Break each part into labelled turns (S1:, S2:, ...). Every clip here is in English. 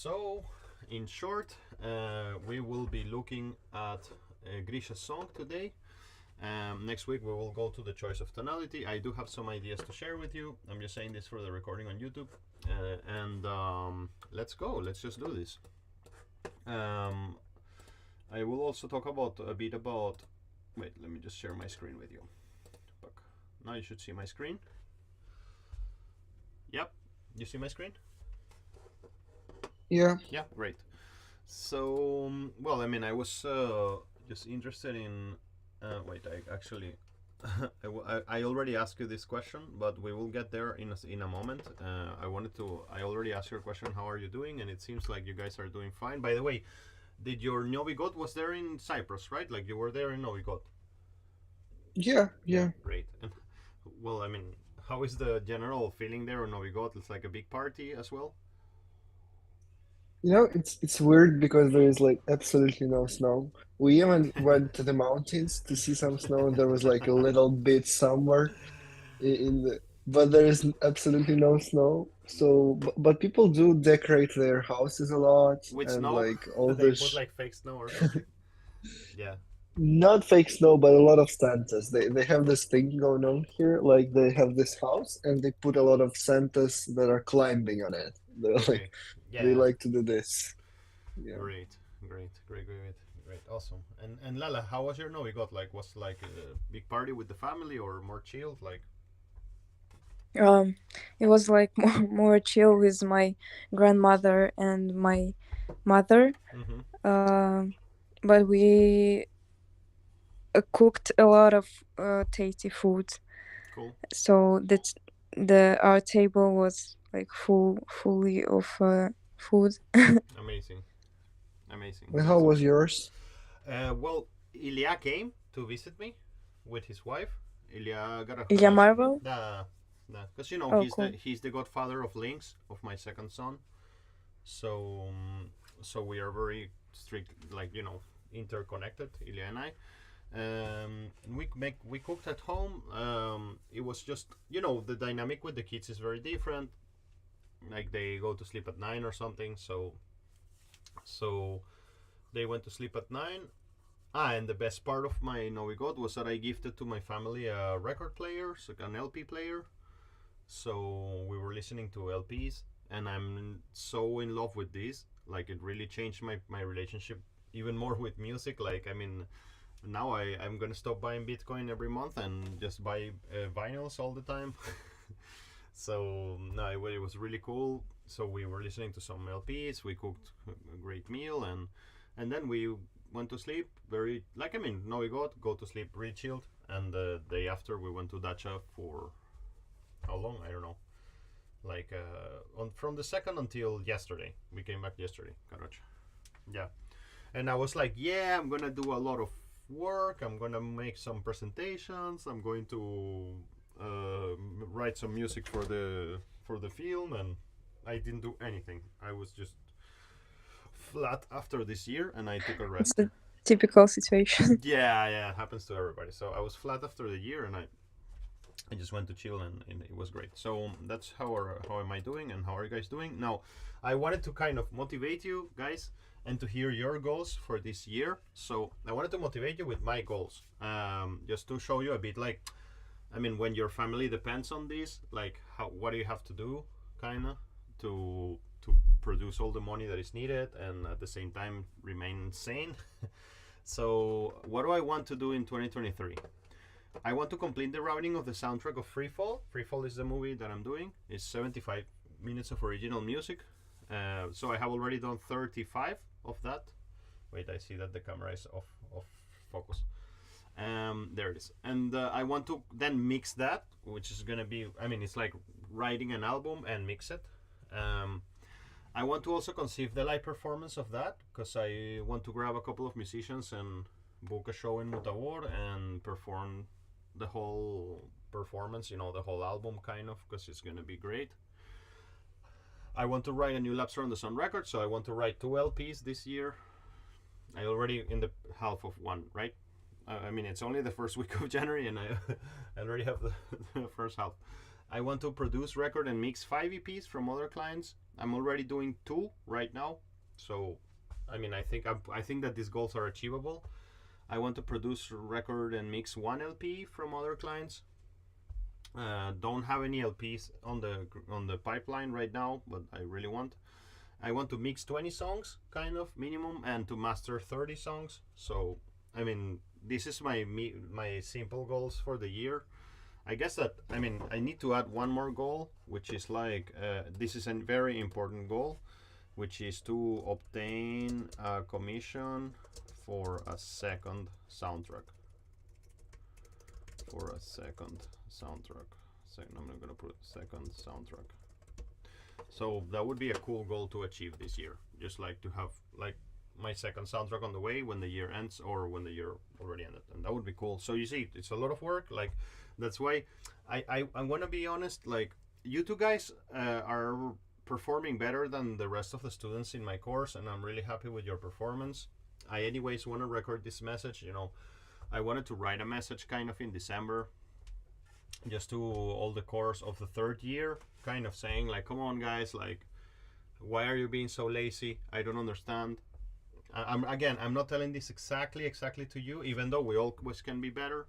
S1: So, in short, we will be looking at Grisha's song today. Next week we will go to the choice of tonality. I do have some ideas to share with you. I'm just saying this for the recording on YouTube. And let's go. Let's just do this. I will also talk about a bit about. Wait, let me just share my screen with you. Now you should see my screen. Yep, you see my screen?
S2: Yeah.
S1: Yeah, great. So, well, I mean, I was just interested in. Wait, I actually, I already asked you this question, but we will get there in a moment. I already asked your question, how are you doing? And it seems like you guys are doing fine. By the way, did your Novi God was there in Cyprus, right? Like you were there in Novi God?
S2: Yeah.
S1: Great. And, well, I mean, how is the general feeling there in Novi God? It's like a big party as well?
S2: It's weird because there is like absolutely no snow. We even went to the mountains to see some snow, and there was like a little bit somewhere in the, but there is absolutely no snow. So, but people do decorate their houses a lot,
S1: With
S2: and
S1: snow?
S2: like all
S1: They
S2: this,
S1: put like fake snow or something? Yeah.
S2: not fake snow, but a lot of Santas. They have this thing going on here. Like they have this house, and they put a lot of Santas that are climbing on it. They're like
S1: Okay.
S2: they
S1: Yeah.
S2: like to do this. Yeah.
S1: Great. Great. Awesome. And Lala, how was your Novi God? Like, was like a big party with the family or more chilled? Like,
S3: Um, it was like more chill with my grandmother and my mother.
S1: mm-hmm.
S3: But we cooked a lot of tasty food,
S1: Cool.
S3: so that the our table was like fully of food.
S1: Amazing. Amazing.
S2: And how
S1: That's
S2: was
S1: awesome.
S2: yours?
S1: Well, Ilya came to visit me with his wife. Ilya got a
S3: Ilya Marvel?
S1: because you know
S3: Oh, cool.
S1: he's the godfather of Lynx, of my second son. So so we are very strict, like interconnected, Ilya and I. We cooked at home. It was just the dynamic with the kids is very different. Like they go to sleep at 9 or something. So they went to sleep at 9. And the best part of my Novi God was that I gifted to my family a record player, so an LP player. So we were listening to LPs, and I'm so in love with this. Like it really changed my relationship even more with music. Like I mean, now I'm gonna stop buying Bitcoin every month and just buy vinyls all the time. So no, it was really cool. So we were listening to some LPs. We cooked a great meal, and then we went to sleep. Very like I mean, no, we go to sleep really chilled. And the day after, we went to Dacha for how long? I don't know. Like on from the second until yesterday. We came back yesterday, Karachi. Yeah, and I was like, yeah, I'm gonna do a lot of work. I'm gonna make some presentations. I'm going to write some music for the film, and I didn't do anything. I was just flat after this year, and I took a
S3: It's
S1: rest.
S3: the typical situation.
S1: Yeah, it happens to everybody. So I was flat after the year, and I just went to chill, and it was great. So that's how am I doing, and how are you guys doing? Now, I wanted to kind of motivate you guys and to hear your goals for this year. So I wanted to motivate you with my goals, just to show you a bit like, I mean, when your family depends on this, like what do you have to do, kind of, to produce all the money that is needed and at the same time remain sane. So what do I want to do in 2023? I want to complete the routing of the soundtrack of Freefall. Freefall is the movie that I'm doing. It's 75 minutes of original music. So I have already done 35 of that. Wait, I see that the camera is off focus. There it is. And I want to then mix that, which is gonna be, I mean, it's like writing an album and mix it. I want to also conceive the live performance of that, because I want to grab a couple of musicians and book a show in Mutawar and perform the whole performance, the whole album kind of, because it's gonna be great. I want to write a new Laps Around the Sun record, so I want to write 2 LPs this year. I already in the half of one, right? I mean, it's only the first week of January, and I already have the first half. I want to produce, record, and mix 5 EPs from other clients. I'm already doing 2 right now, so I mean, I think that these goals are achievable. I want to produce, record, and mix 1 LP from other clients. Don't have any LPs on the pipeline right now, but I really want. I want to mix 20 songs, kind of minimum, and to master 30 songs. So, I mean, this is my simple goals for the year. I guess that, I mean, I need to add one more goal, which is like, this is a very important goal, which is to obtain a commission for a second soundtrack. I'm not gonna put second soundtrack. So that would be a cool goal to achieve this year. Just like to have like my second soundtrack on the way when the year ends, or when the year already ended, and that would be cool. So you see, it's a lot of work. Like that's why I'm gonna be honest. Like you two guys are performing better than the rest of the students in my course, and I'm really happy with your performance. I anyways want to record this message. You know, I wanted to write a message kind of in December, just to all the course of the 3rd year, kind of saying like, come on guys, like why are you being so lazy? I don't understand. I'm not telling this exactly to you, even though we always can be better,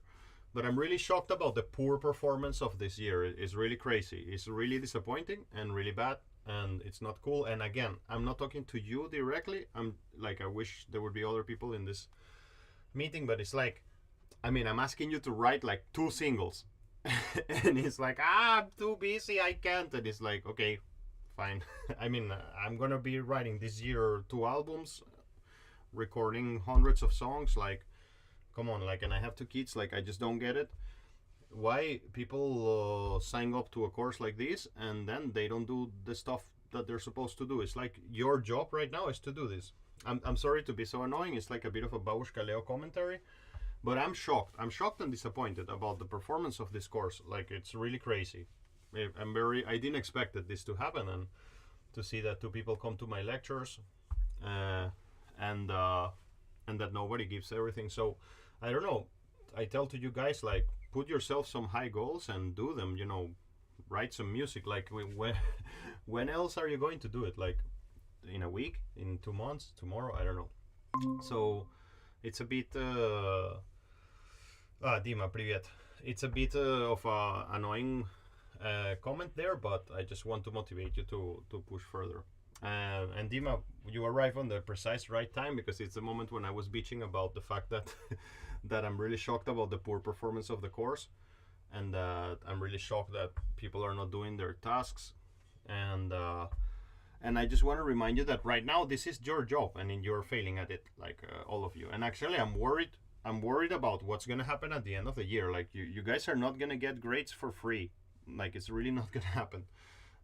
S1: but I'm really shocked about the poor performance of this year. It's really crazy. It's really disappointing and really bad, and it's not cool. And again, I'm not talking to you directly. I'm like, I wish there would be other people in this meeting, but it's like, I mean, I'm asking you to write like 2 singles. And it's like, I'm too busy, I can't. And it's like, okay, fine. I mean, I'm gonna be writing this year 2 albums, recording hundreds of songs. Like, come on, like, and I have 2 kids. Like, I just don't get it. Why people sign up to a course like this and then they don't do the stuff that they're supposed to do? It's like your job right now is to do this. I'm sorry to be so annoying. It's like a bit of a Babushka Leo commentary. But I'm shocked. I'm shocked and disappointed about the performance of this course. Like, it's really crazy. I didn't expect this to happen, and to see that 2 people come to my lectures, and that nobody gives everything. So I don't know. I tell to you guys, like, put yourself some high goals and do them. You know, write some music. Like, when else are you going to do it? Like, in a week, in 2 months, tomorrow? I don't know. So it's a bit. Dima, привет. It's a bit of an annoying comment there, but I just want to motivate you to push further. And Dima, you arrive on the precise right time, because it's the moment when I was bitching about the fact that that I'm really shocked about the poor performance of the course, and I'm really shocked that people are not doing their tasks, and I just want to remind you that right now this is your job, and you're failing at it, like all of you. And actually, I'm worried about what's gonna happen at the end of the year. Like you guys are not gonna get grades for free. Like, it's really not gonna happen.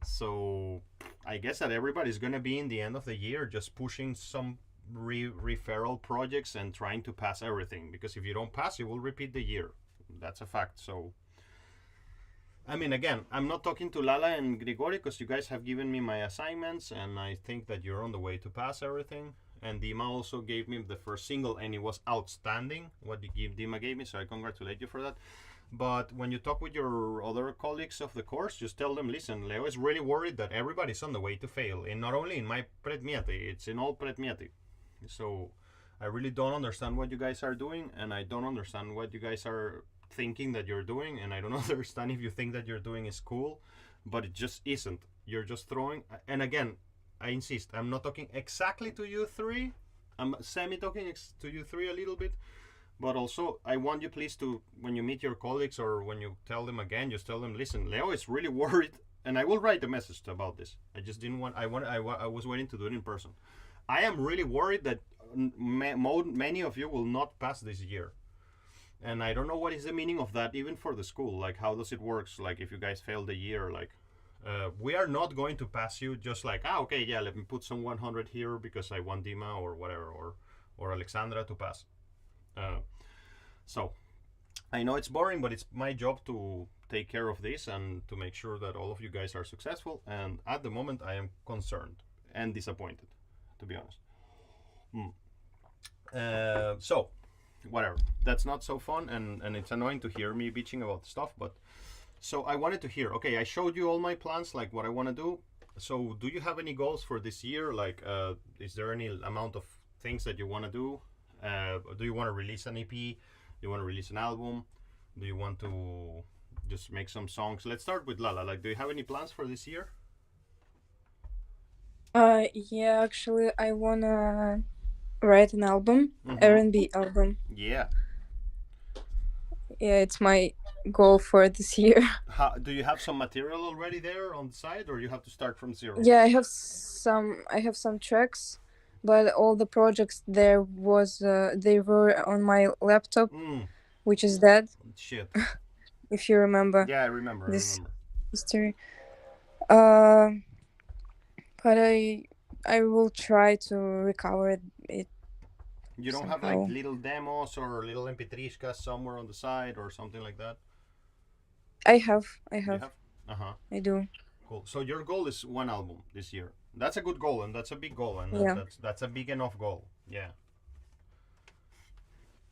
S1: So I guess that everybody's gonna be in the end of the year just pushing some referral projects and trying to pass everything, because if you don't pass, you will repeat the year. That's a fact. So I mean, again, I'm not talking to Lala and Grigori, because you guys have given me my assignments, and I think that you're on the way to pass everything. And Dima also gave me the first single, and it was outstanding what Dima gave me, so I congratulate you for that. But when you talk with your other colleagues of the course, just tell them, listen, Leo is really worried that everybody's on the way to fail, and not only in my предметы, it's in all предметы. So I really don't understand what you guys are doing, and I don't understand what you guys are thinking that you're doing, and I don't understand if you think that you're doing is cool, but it just isn't. You're just throwing. And again, I insist, I'm not talking exactly to you 3. I'm semi-talking to you 3 a little bit. But also, I want you please to, when you meet your colleagues or when you tell them again, just tell them, listen, Leo is really worried. And I will write a message about this. I just didn't want, I was waiting to do it in person. I am really worried that many of you will not pass this year. And I don't know what is the meaning of that, even for the school. Like, how does it work? Like, if you guys fail the year, like, we are not going to pass you just like, okay, yeah, let me put some 100 here because I want Dima or whatever, or Alexandra to pass. So I know it's boring, but it's my job to take care of this and to make sure that all of you guys are successful. And at the moment, I am concerned and disappointed, to be honest. So whatever, that's not so fun, and it's annoying to hear me bitching about stuff, but So I wanted to hear. Okay, I showed you all my plans, like what I want to do. So do you have any goals for this year? Like, is there any amount of things that you want to do? Do you want to release an EP? Do you want to release an album? Do you want to just make some songs? Let's start with Lala. Like, do you have any plans for this year?
S3: Yeah, actually, I wanna write an album,
S1: Mhm.
S3: R&B album.
S1: Yeah.
S3: Yeah, it's my goal for this year.
S1: Do you have some material already there on the side, or you have to start from zero?
S3: Yeah, I have some tracks, but all the projects they were on my laptop, which is dead,
S1: Shit.
S3: if you remember
S1: Yeah, I remember.
S3: this
S1: I remember.
S3: history. But I will try to recover it.
S1: You don't have
S3: somehow.
S1: like little demos or little MP3s somewhere on the side or something like that?
S3: I have.
S1: You have? Uh-huh.
S3: I do.
S1: Cool. So your goal is one album this year. That's a good goal, and that's a big goal, and
S3: Yeah.
S1: that's a big enough goal. Yeah.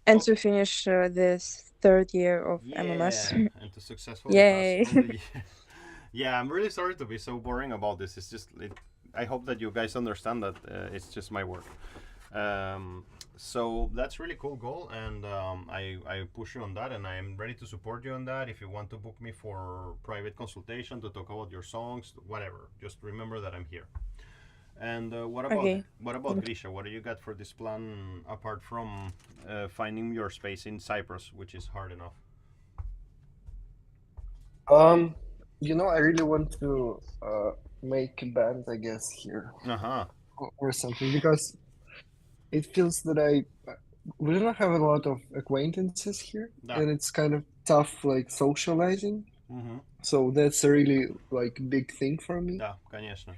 S3: And to finish this third year of MMS.
S1: And to successfully
S3: Yay.
S1: pass all the year. Yeah, I'm really sorry to be so boring about this. It's just, I hope that you guys understand that it's just my work. So that's really cool goal, and I push you on that, and I'm ready to support you on that. If you want to book me for private consultation to talk about your songs, whatever, just remember that I'm here. And what about Grisha? What do you got for this plan apart from finding your space in Cyprus, which is hard enough?
S2: I really want to make a band, I guess, here
S1: Uh-huh.
S2: or something, because it feels that we don't have a lot of acquaintances here,
S1: Да.
S2: and it's kind of tough, like socializing.
S1: Mm-hmm.
S2: So that's a really like big thing for me.
S1: Да, конечно.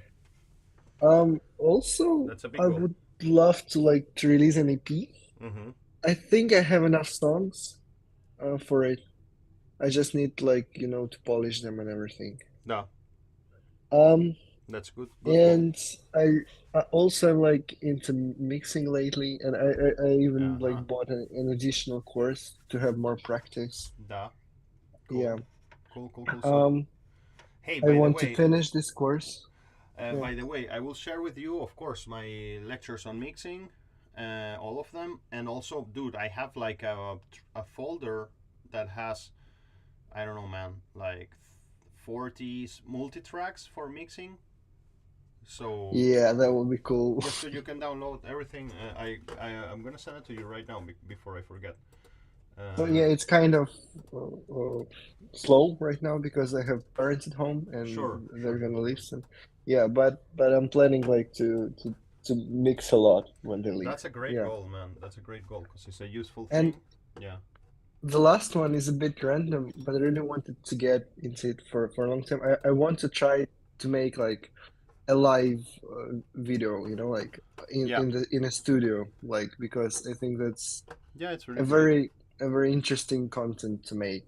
S2: Also,
S1: That's a big
S2: I
S1: goal.
S2: would love to release an EP.
S1: Mm-hmm.
S2: I think I have enough songs for it. I just need to polish them and everything.
S1: Да,
S2: Um,
S1: that's good. Good goal.
S2: and I also am like into mixing lately, and I even
S1: Uh-huh.
S2: like bought an additional course to have more practice.
S1: Да. Cool.
S2: Yeah.
S1: Cool. So, hey,
S2: I
S1: by the
S2: want to
S1: way,
S2: finish this course. Yeah.
S1: by the way, I will share with you, of course, my lectures on mixing, all of them, and also, dude, I have like a folder that has, I don't know, man, like 40 multi-tracks for mixing. So
S2: Yeah, that would be cool.
S1: just so you can download everything. I'm gonna send it to you right now before I forget.
S2: So yeah, it's kind of slow right now because I have parents at home and
S1: Sure.
S2: they're gonna leave soon. Yeah, but I'm planning like to mix a lot when they leave.
S1: That's a great
S2: Yeah.
S1: goal, man. That's a great goal because it's a useful
S2: And
S1: thing. Yeah.
S2: the last one is a bit random, but I really wanted to get into it for a long time. I want to try to make like a live video, like
S1: Yeah.
S2: in a studio, like because I think that's
S1: Yeah, it's
S2: a
S1: really
S2: very interesting content to make,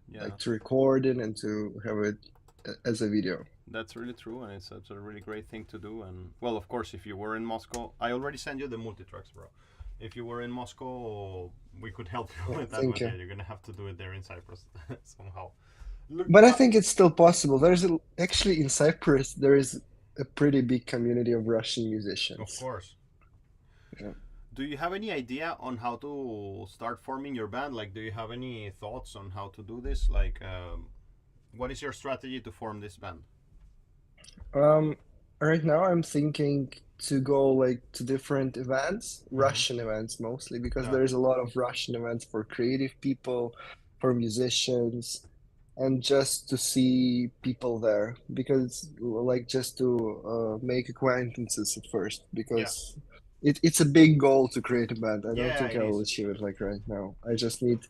S1: yeah.
S2: like to record it and to have it as a video.
S1: That's really true, and it's a really great thing to do. And well, of course, if you were in Moscow, I already sent you the multi-tracks, bro. If you were in Moscow, we could help you with that.
S2: Thank
S1: But
S2: you.
S1: yeah, you're gonna have to do it there in Cyprus somehow.
S2: But I think it's still possible. Actually in Cyprus there is a pretty big community of Russian musicians.
S1: Of course.
S2: Yeah.
S1: Do you have any idea on how to start forming your band? Like, do you have any thoughts on how to do this? Like, what is your strategy to form this band?
S2: Right now I'm thinking to go like to different events,
S1: Mhm.
S2: Russian events mostly, because
S1: Yeah.
S2: there's a lot of Russian events for creative people, for musicians, and just to see people there, because like just to make acquaintances at first, because it's a big goal to create a band. I don't
S1: Yeah,
S2: think
S1: it
S2: I will
S1: is.
S2: achieve it like right now. I just need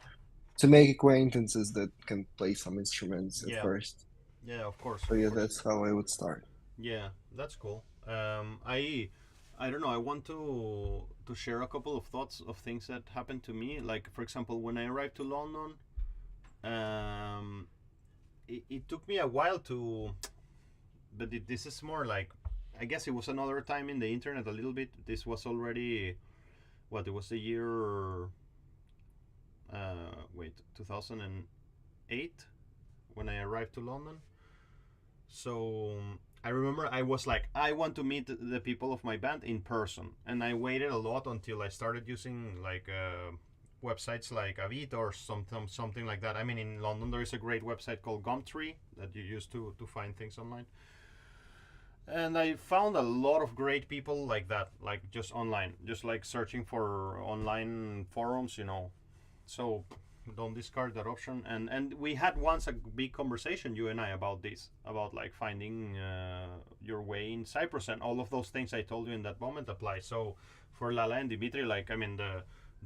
S2: to make acquaintances that can play some instruments at
S1: Yeah.
S2: first.
S1: Yeah, of course.
S2: So
S1: of
S2: yeah,
S1: course.
S2: that's how I would start.
S1: Yeah, that's cool. I don't know. I want to share a couple of thoughts of things that happened to me. Like, for example, when I arrived to London, it took me a while but this is more like, I guess it was another time in the internet a little bit. This was already, what, it was the year, 2008 when I arrived to London. So I remember I was like, I want to meet the people of my band in person, and I waited a lot until I started using like websites like Avito or something like that. I mean, in London there is a great website called Gumtree that you use to find things online. And I found a lot of great people like that, like just online, just like searching for online forums, you know. So don't discard that option. And we had once a big conversation, you and I, about this, about like finding your way in Cyprus, and all of those things I told you in that moment apply. So for Lala and Dimitri, like, I mean,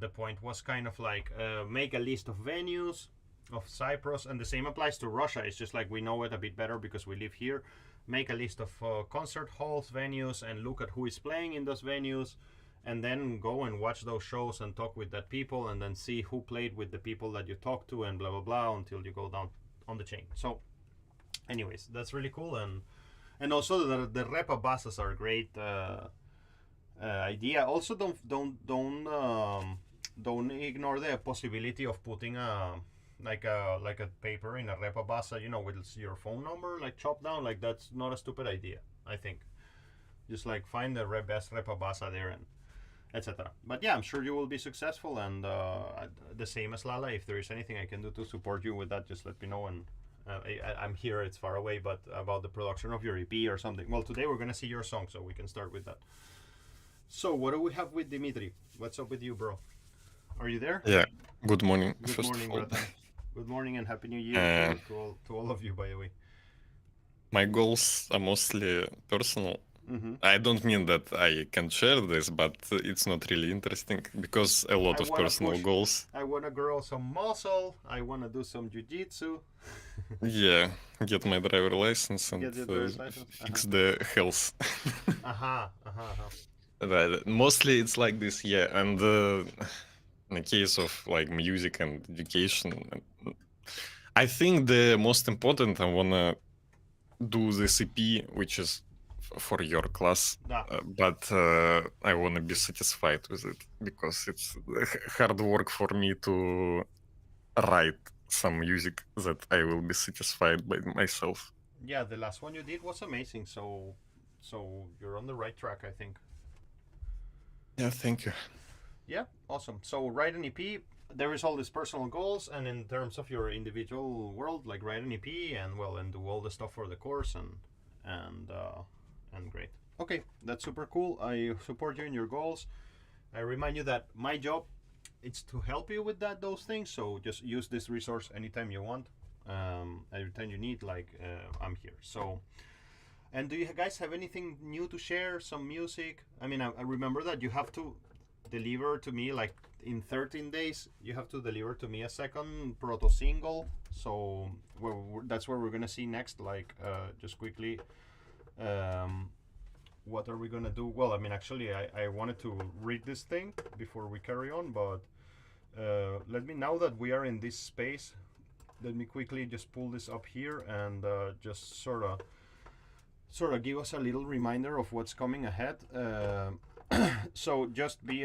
S1: the point was kind of like make a list of venues of Cyprus, and the same applies to Russia. It's just like we know it a bit better because we live here. Make a list of concert halls, venues, and look at who is playing in those venues, and then go and watch those shows and talk with that people, and then see who played with the people that you talked to, and blah blah blah, until you go down on the chain. So anyways, that's really cool. And also the repa buses are a great idea. Also don't ignore the possibility of putting like a paper in a repa basa, you know, with your phone number like chopped down. Like, that's not a stupid idea, I think. Just like find the best repa basa there, and etc. But yeah, I'm sure you will be successful, and the same as Lala, if there is anything I can do to support you with that, just let me know. And I'm here, it's far away, but about the production of your EP or something. Well, today we're gonna see your song, so we can start with that. So what do we have with Dimitri? What's up with you, bro? Are you there?
S4: Yeah. Good morning.
S1: Good
S4: First
S1: morning,
S4: of all,
S1: brother. Good morning and happy new year to all of you, by the way.
S4: my goals are mostly personal.
S1: Mm-hmm.
S4: I don't mean that I can share this, but it's not really interesting because a lot of personal goals.
S1: I want to grow some muscle. I want to do some jiu-jitsu.
S4: Yeah, get my driver license and
S1: Get your driver's license.
S4: fix the health. Right. Mostly it's like this, yeah. And in the case of like music and education, I think the most important, I wanna do this EP, which is for your class, but I wanna be satisfied with it because it's hard work for me to write some music that I will be satisfied by myself.
S1: Yeah, the last one you did was amazing. So you're on the right track, I think.
S4: Yeah, thank you.
S1: Yeah, awesome. So write an EP. There is all these personal goals, and in terms of your individual world, like write an EP and do all the stuff for the course and great. Okay, that's super cool. I support you in your goals. I remind you that my job, it's to help you with those things. So just use this resource anytime you want, every time you need. Like I'm here. So. And do you guys have anything new to share? Some music? I mean, I remember that you have to deliver to me, like in 13 days, you have to deliver to me a second proto single. So that's where we're gonna see next. Like, just quickly, what are we gonna do? Well, I mean, actually, I wanted to read this thing before we carry on, but now that we are in this space, let me quickly just pull this up here and just sort of give us a little reminder of what's coming ahead. So just pay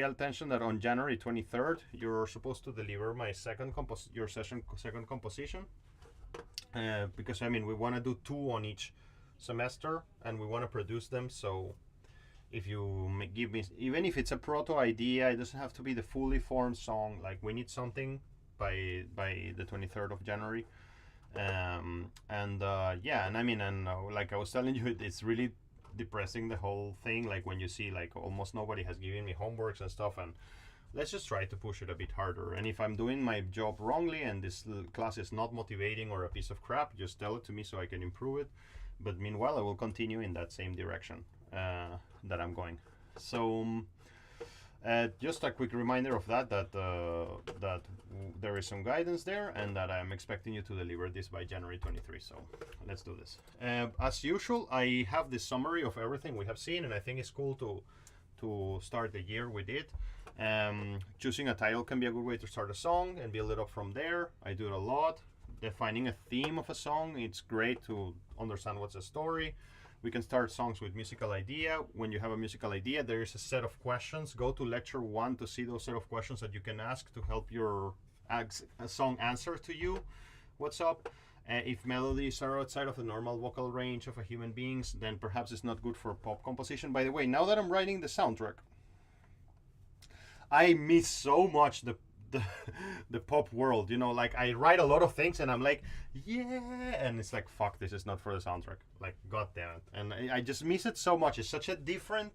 S1: attention that on January 23rd you're supposed to deliver my second composition, because I mean we want to do 2 on each semester and we want to produce them. So if you give me, even if it's a proto idea, it doesn't have to be the fully formed song. Like, we need something by the 23rd of January. Yeah, and I mean, like I was telling you, it's really depressing, the whole thing. Like, when you see like almost nobody has given me homeworks and stuff, and let's just try to push it a bit harder. And if I'm doing my job wrongly and this class is not motivating or a piece of crap, just tell it to me so I can improve it. But meanwhile, I will continue in that same direction that I'm going. So just a quick reminder of that there is some guidance there, and that I'm expecting you to deliver this by January 23. So let's do this. As usual, I have this summary of everything we have seen, and I think it's cool to start the year with it. Choosing a title can be a good way to start a song and build it up from there. I do it a lot. Defining a theme of a song, it's great to understand what's the story. We can start songs with musical idea. When you have a musical idea, there is a set of questions. Go to lecture 1 to see those set of questions that you can ask to help your song answer to you. what's up. If melodies are outside of the normal vocal range of a human beings, then perhaps it's not good for pop composition. By the way, now that I'm writing the soundtrack, I miss so much the the pop world, you know, like I write a lot of things and I'm like, yeah, and it's like, fuck, this is not for the soundtrack, like, god damn it. And I just miss it so much. It's such a different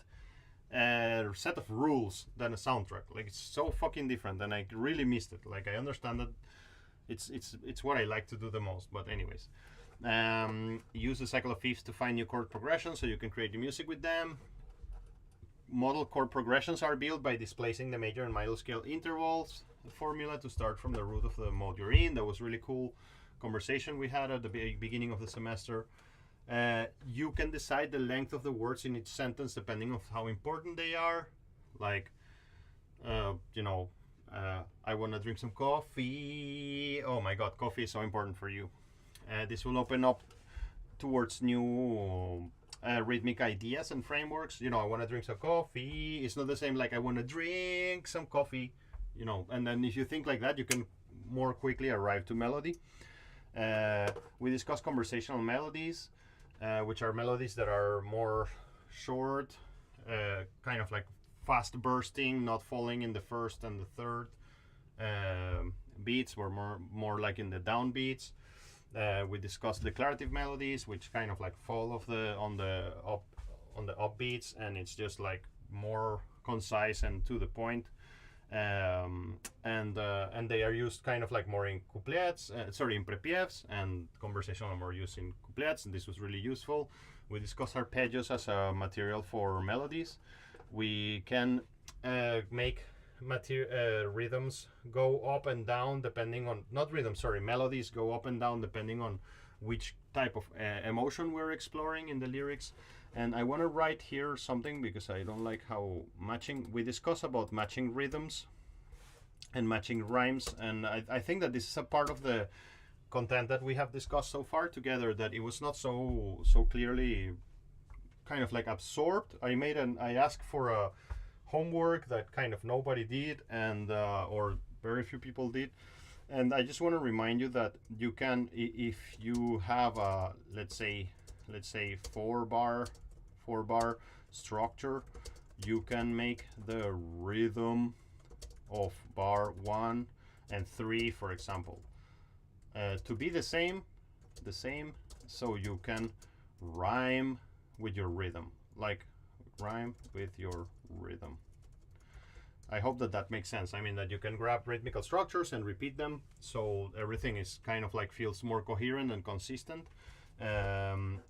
S1: set of rules than a soundtrack. Like, it's so fucking different, and I really missed it. Like, I understand that it's what I like to do the most, but anyways. Use the cycle of fifths to find new chord progressions so you can create the music with them. Model chord progressions are built by displacing the major and minor scale intervals formula to start from the root of the mode you're in. That was really cool conversation we had at the beginning of the semester. You can decide the length of the words in each sentence depending on how important they are. Like, you know, I want to drink some coffee. Oh my god, coffee is so important for you. This will open up towards new rhythmic ideas and frameworks. You know, I want to drink some coffee. It's not the same like I want to drink some coffee, you know. And then if you think like that, you can more quickly arrive to melody. We discussed conversational melodies, which are melodies that are more short, kind of like fast bursting, not falling in the first and the third beats, were more like in the down beats. We discussed declarative melodies, which kind of like fall off on the up beats, and it's just like more concise and to the point. And they are used kind of like more in couplets, in prepievs, and conversational are more used in couplets, and this was really useful. We discussed arpeggios as a material for melodies. We can make rhythms go up and down depending on, melodies go up and down depending on which type of emotion we're exploring in the lyrics. And I want to write here something because I don't like how we discuss about matching rhythms and matching rhymes, and I think that this is a part of the content that we have discussed so far together, that it was not so clearly kind of like absorbed. I asked for a homework that kind of nobody did, and or very few people did, and I just want to remind you that you can, if you have a let's say 4-bar structure, you can make the rhythm of bar 1 and 3, for example, to be the same, so you can rhyme with your rhythm, like rhyme with your rhythm. I hope that makes sense. I mean, that you can grab rhythmical structures and repeat them, so everything is kind of like feels more coherent and consistent. And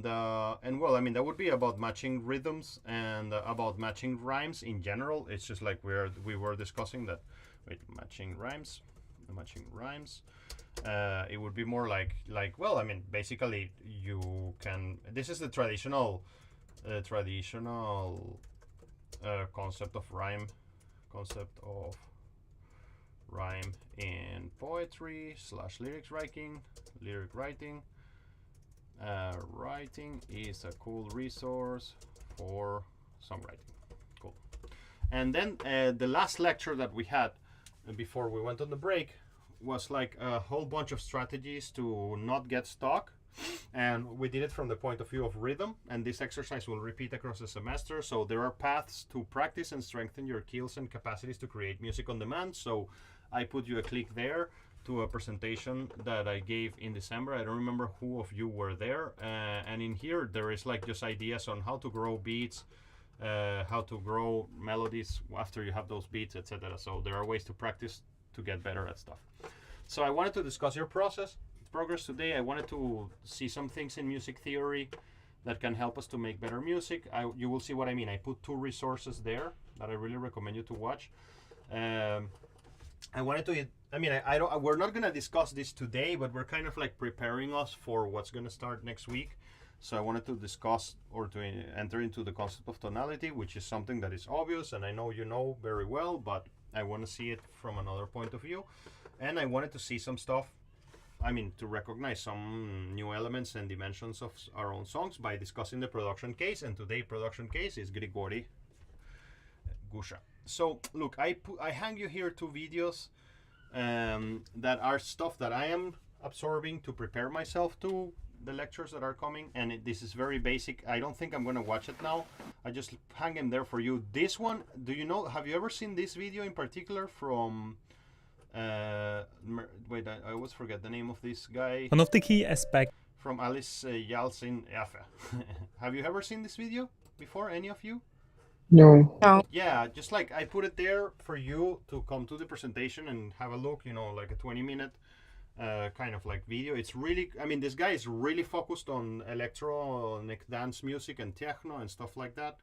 S1: well, I mean, that would be about matching rhythms and about matching rhymes in general. It's just like we were discussing that. Wait, matching rhymes. It would be more like well, I mean, basically you can. This is the traditional concept of rhyme in poetry / lyric writing. Writing is a cool resource for songwriting. Cool. And then the last lecture that we had before we went on the break was like a whole bunch of strategies to not get stuck, and we did it from the point of view of rhythm, and this exercise will repeat across the semester. So there are paths to practice and strengthen your skills and capacities to create music on demand. So I put you a click there to a presentation that I gave in December. I don't remember who of you were there, and in here there is like just ideas on how to grow beats, how to grow melodies after you have those beats, etc. So there are ways to practice to get better at stuff. So I wanted to discuss your progress today. I wanted to see some things in music theory that can help us to make better music. You will see what I mean. I put 2 resources there that I really recommend you to watch. I wanted to, I mean, we're not gonna discuss this today, but we're kind of like preparing us for what's gonna start next week. So I wanted to discuss or to enter into the concept of tonality, which is something that is obvious and I know you know very well, but I want to see it from another point of view. And I wanted to see some stuff, I mean, to recognize some new elements and dimensions of our own songs by discussing the production case. And today's production case is Grigori Gusha. So look, I hang you here 2 videos that are stuff that I am absorbing to prepare myself to the lectures that are coming, and this is very basic. I don't think I'm gonna watch it now. I just hang in there for you. This one, do you know, have you ever seen this video in particular from wait, I always forget the name of this guy.
S5: One of the key aspects
S1: From Alice Yalcin Yafa. Have you ever seen this video before, any of you?
S2: No.
S3: No.
S1: Yeah, just like I put it there for you to come to the presentation and have a look, you know, like a 20-minute kind of like video. It's really, I mean, this guy is really focused on electronic dance music and techno and stuff like that.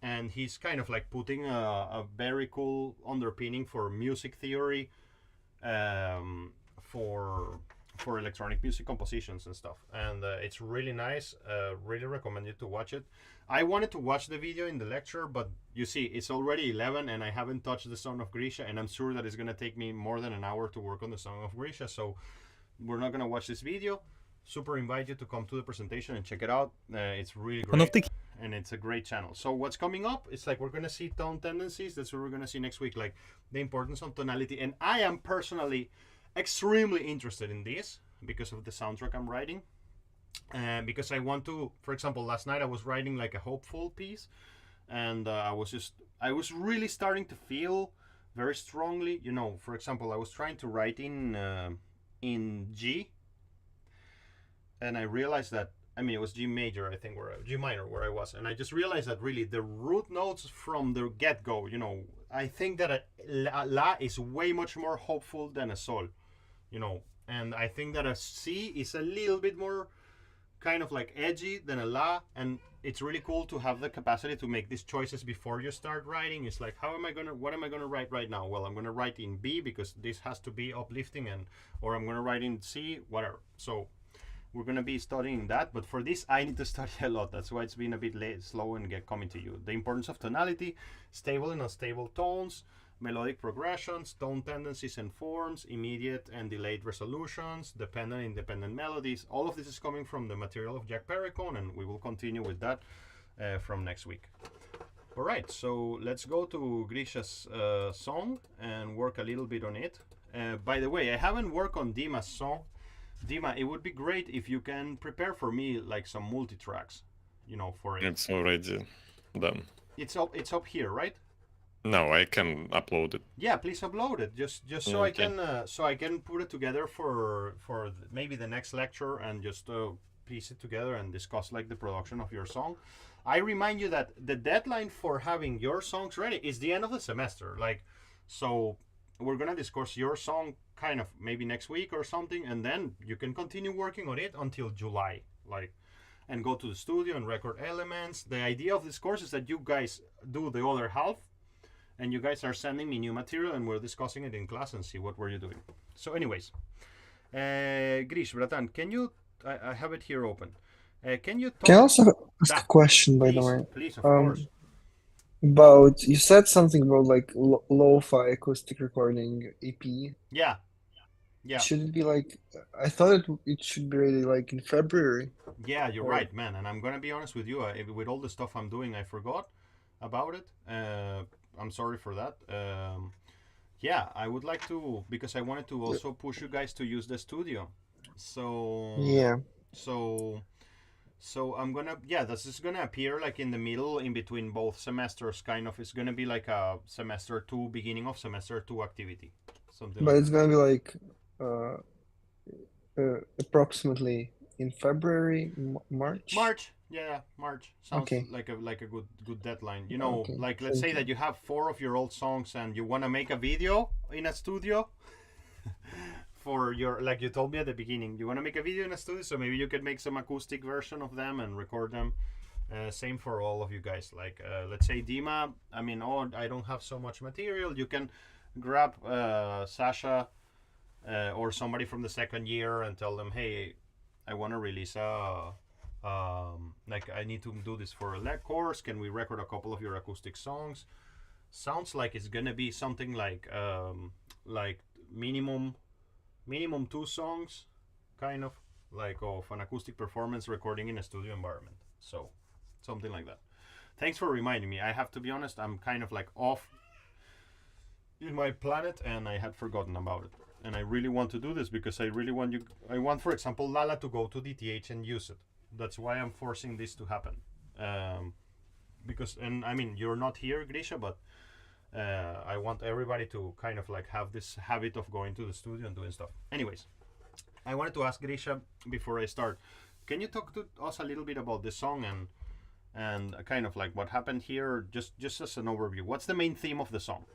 S1: And he's kind of like putting a very cool underpinning for music theory, for electronic music compositions and stuff, and it's really nice. Really recommend you to watch it. I wanted to watch the video in the lecture, but you see it's already 11 and I haven't touched the Song of Grisha, and I'm sure that it's going to take me more than an hour to work on the Song of Grisha, so we're not going to watch this video. Super invite you to come to the presentation and check it out. It's really great, and it's a great channel. So what's coming up, it's like we're going to see tone tendencies. That's what we're going to see next week, like the importance of tonality. And I am personally extremely interested in this because of the soundtrack I'm writing, because I want to, for example, last night I was writing like a hopeful piece, and I was really starting to feel very strongly, you know, for example, I was trying to write in G, and I realized that, I mean, it was G major, I think, G minor where I was, and I just realized that really the root notes from the get-go, you know, I think that a La is way much more hopeful than a Sol, you know, and I think that a C is a little bit more kind of like edgy than a La, and it's really cool to have the capacity to make these choices before you start writing. It's like, what am I gonna write right now? Well, I'm gonna write in B because this has to be uplifting, or I'm gonna write in C, whatever. So we're gonna be studying that, but for this I need to study a lot. That's why it's been a bit slow and coming to you. The importance of tonality, stable and unstable tones, melodic progressions, tone tendencies and forms, immediate and delayed resolutions, dependent and independent melodies. All of this is coming from the material of Jack Perricone, and we will continue with that from next week. All right, so let's go to Grisha's song and work a little bit on it. By the way, I haven't worked on Dima's song. Dima, it would be great if you can prepare for me like some multi-tracks, you know, for it.
S4: It's already done.
S1: It's up here, right?
S4: No, I can upload it.
S1: Yeah, please upload it. Just so
S4: Okay.
S1: I can put it together for maybe the next lecture, and just piece it together and discuss like the production of your song. I remind you that the deadline for having your songs ready is the end of the semester. Like, so we're gonna discuss your song kind of maybe next week or something, and then you can continue working on it until July, like, and go to the studio and record elements. The idea of this course is that you guys do the other half, and you guys are sending me new material, and we're discussing it in class and see what were you doing. So anyways, Grish, Bratan, can you, I have it here open. Can you talk
S2: Can I also ask a question, by the
S1: please,
S2: way?
S1: please, of course.
S2: About, you said something about like lo-fi acoustic recording EP.
S1: Yeah.
S2: Should it be like, I thought it should be ready like in February.
S1: Yeah, you're
S2: Or-
S1: right, man. And I'm gonna be honest with you. With all the stuff I'm doing, I forgot about it. I'm sorry for that. Yeah, I would like to, because I wanted to also push you guys to use the studio. So
S2: Yeah.
S1: So I'm gonna, yeah, this is gonna appear like in the middle, in between both semesters, kind of. It's gonna be like a semester 2, beginning of semester 2 activity, something
S2: But
S1: like
S2: it's gonna be like approximately in February, March?
S1: March. Yeah, March sounds
S2: Okay.
S1: like a good deadline. You know,
S2: Okay,
S1: like let's
S2: thank
S1: say
S2: you.
S1: that you have 4 of your old songs and you want to make a video in a studio for your, like you told me at the beginning, you want to make a video in a studio, so maybe you could make some acoustic version of them and record them. Same for all of you guys. Like let's say Dima, I mean, oh, I don't have so much material. You can grab Sasha or somebody from the second year and tell them, hey, I want to release like I need to do this for a course. Can we record a couple of your acoustic songs? Sounds like it's gonna be something like minimum 2 songs, kind of like of an acoustic performance recording in a studio environment. So something like that. Thanks for reminding me. I have to be honest, I'm kind of like off in my planet and I had forgotten about it. and I really want to do this because I really want you. I want, for example, Lala to go to DTH and use it. That's why I'm forcing this to happen. Because, and I mean, you're not here, Grisha, but I want everybody to kind of like have this habit of going to the studio and doing stuff. Anyways, I wanted to ask Grisha before I start. Can you talk to us a little bit about this song and kind of like what happened here, just as an overview? What's the main theme of the song?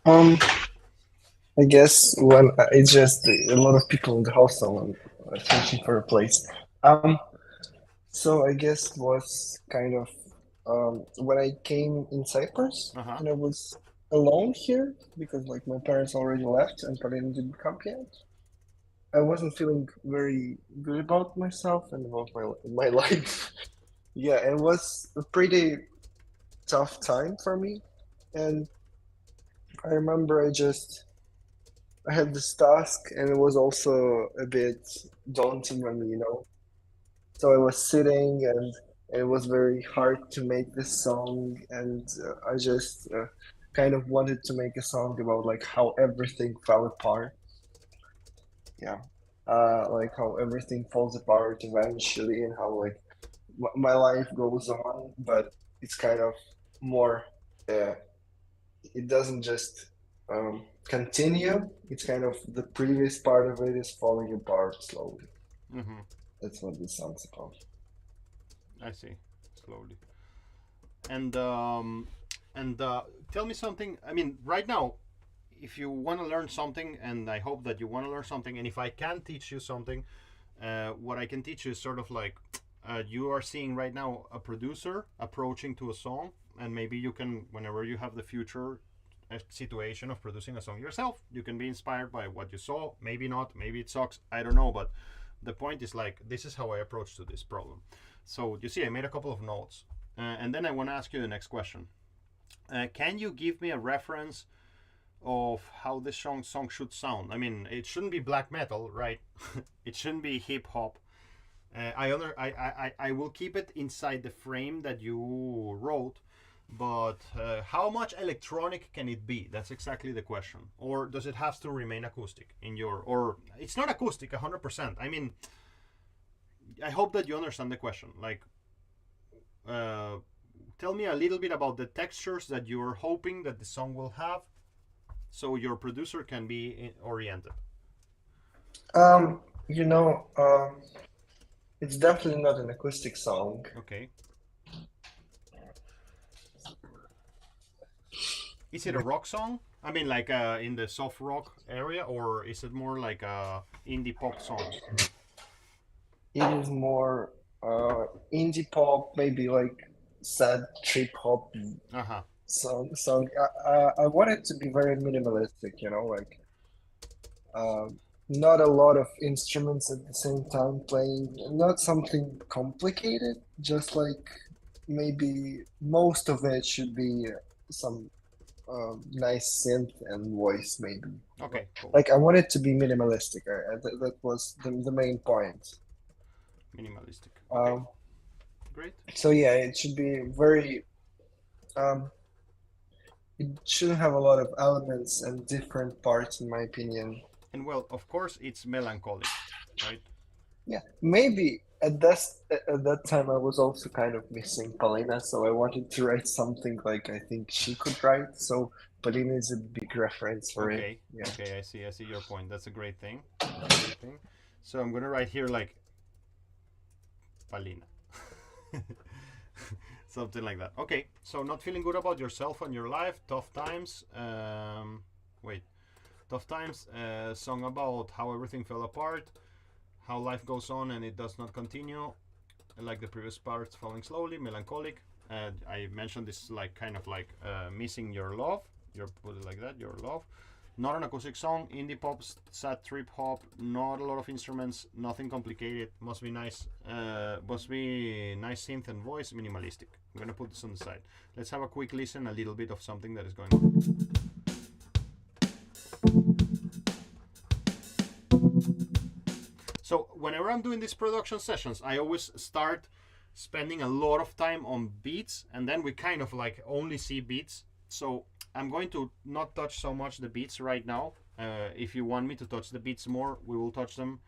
S2: I guess when it's just a lot of people in the hostel and searching for a place. So I guess it was kind of when I came in Cyprus and I was alone here because like my parents already left and Paulina didn't come yet. I wasn't feeling very good about myself and about my life. Yeah, it was a pretty tough time for me, and I remember I had this task, and it was also a bit daunting on me, So I was sitting, and it was very hard to make this song, and I just kind of wanted to make a song about like how everything fell apart. Yeah, like how everything falls apart eventually, and how like my life goes on, but it's kind of more. It doesn't just continue. It's kind of the previous part of it is falling apart slowly.
S1: Mm-hmm.
S2: That's what this song's about.
S1: I see, slowly. And tell me something. I mean, right now, if you want to learn something, and I hope that you want to learn something, and if I can teach you something, what I can teach you is sort of like you are seeing right now a producer approaching to a song, and maybe you can, whenever you have the future situation of producing a song yourself, you can be inspired by what you saw. Maybe not, maybe it sucks, I don't know, but the point is like, this is how I approach to this problem. So you see, I made a couple of notes, and then I want to ask you the next question. Can you give me a reference of how this song should sound? I mean, it shouldn't be black metal, right? It shouldn't be hip hop. I will keep it inside the frame that you wrote, but how much electronic can it be? That's exactly the question. Or does it have to remain acoustic in your, or it's not acoustic 100%? I mean, I hope that you understand the question. Like, tell me a little bit about the textures that you're hoping that the song will have, so your producer can be oriented.
S2: It's definitely not an acoustic song.
S1: Okay. Is it a rock song? I mean, like in the soft rock area, or is it more like a indie pop song?
S2: It is more indie pop, maybe like sad trip hop song. I want it to be very minimalistic, like not a lot of instruments at the same time playing, not something complicated, just like maybe most of it should be some nice synth and voice, maybe.
S1: Okay, cool.
S2: Like I want it to be minimalistic. That was the main point.
S1: Minimalistic. Okay. Great.
S2: So yeah, it should be very. It shouldn't have a lot of elements and different parts, in my opinion.
S1: And well, of course, it's melancholic, right?
S2: Yeah, maybe at that time I was also kind of missing Paulina, so I wanted to write something like I think she could write. So Paulina is a big reference for it. Yeah.
S1: Okay, I see your point. That's a great thing. So I'm gonna write here like Paulina. Something like that. Okay, so not feeling good about yourself and your life, tough times. Tough times, song about how everything fell apart, how life goes on and it does not continue, like the previous parts, falling slowly, melancholic. I mentioned this like kind of like missing your love, put it like that, your love. Not an acoustic song, indie pop, sad trip hop, not a lot of instruments, nothing complicated, must be nice synth and voice, minimalistic. I'm gonna put this on the side. Let's have a quick listen, a little bit of something that is going on. So whenever I'm doing these production sessions, I always start spending a lot of time on beats, and then we kind of like only see beats. So I'm going to not touch so much the beats right now. If you want me to touch the beats more, we will touch them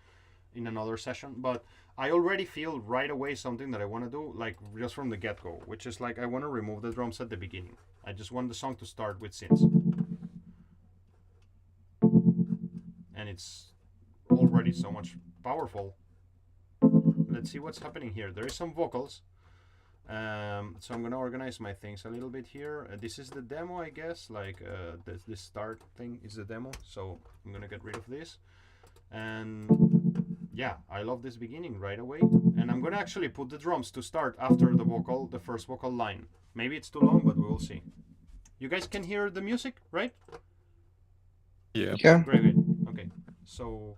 S1: in another session. But I already feel right away something that I want to do, like just from the get-go, which is like I want to remove the drums at the beginning. I just want the song to start with synths. And it's already so much powerful. Let's see what's happening here. There is some vocals. So I'm gonna organize my things a little bit here. This is the demo, I guess. Like this start thing is the demo. So I'm gonna get rid of this. And yeah, I love this beginning right away. And I'm gonna actually put the drums to start after the vocal, the first vocal line. Maybe it's too long, but we will see. You guys can hear the music, right?
S4: Yeah.
S2: Yeah.
S1: Very good. Okay. So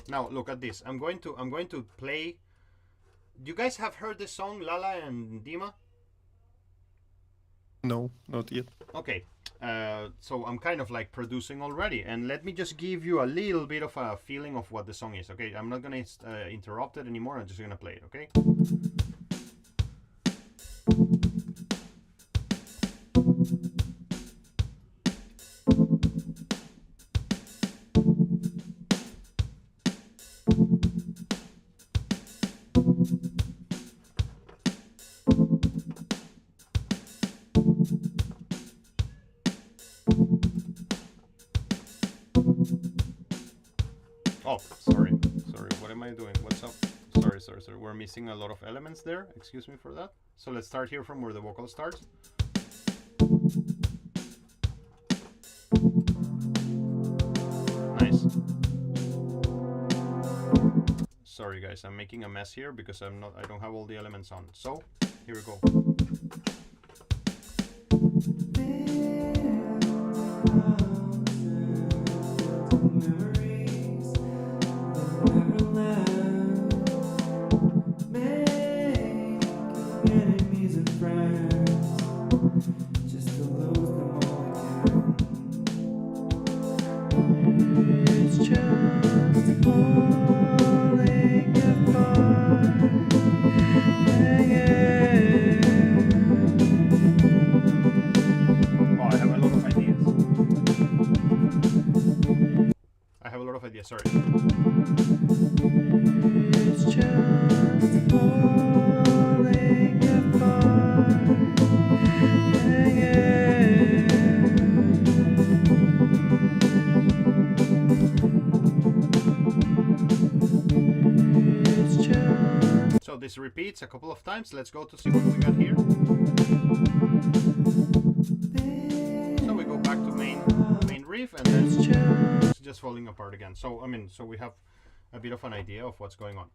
S1: now look at this. I'm going to play. You guys have heard the song Lala and Dima?
S4: No, not yet.
S1: Okay. So I'm kind of like producing already, and let me just give you a little bit of a feeling of what the song is. Okay, I'm not gonna interrupt it anymore. I'm just gonna play it. Okay. Oh, sorry. What am I doing? What's up? Sorry. We're missing a lot of elements there. Excuse me for that. So let's start here from where the vocal starts. Nice. Sorry guys, I'm making a mess here because I don't have all the elements on. So, here we go. Sorry. It's just falling apart. So this repeats a couple of times. Let's go to see what we got here. So we go back to main riff, and then it's just falling apart again. So so we have a bit of an idea of what's going on.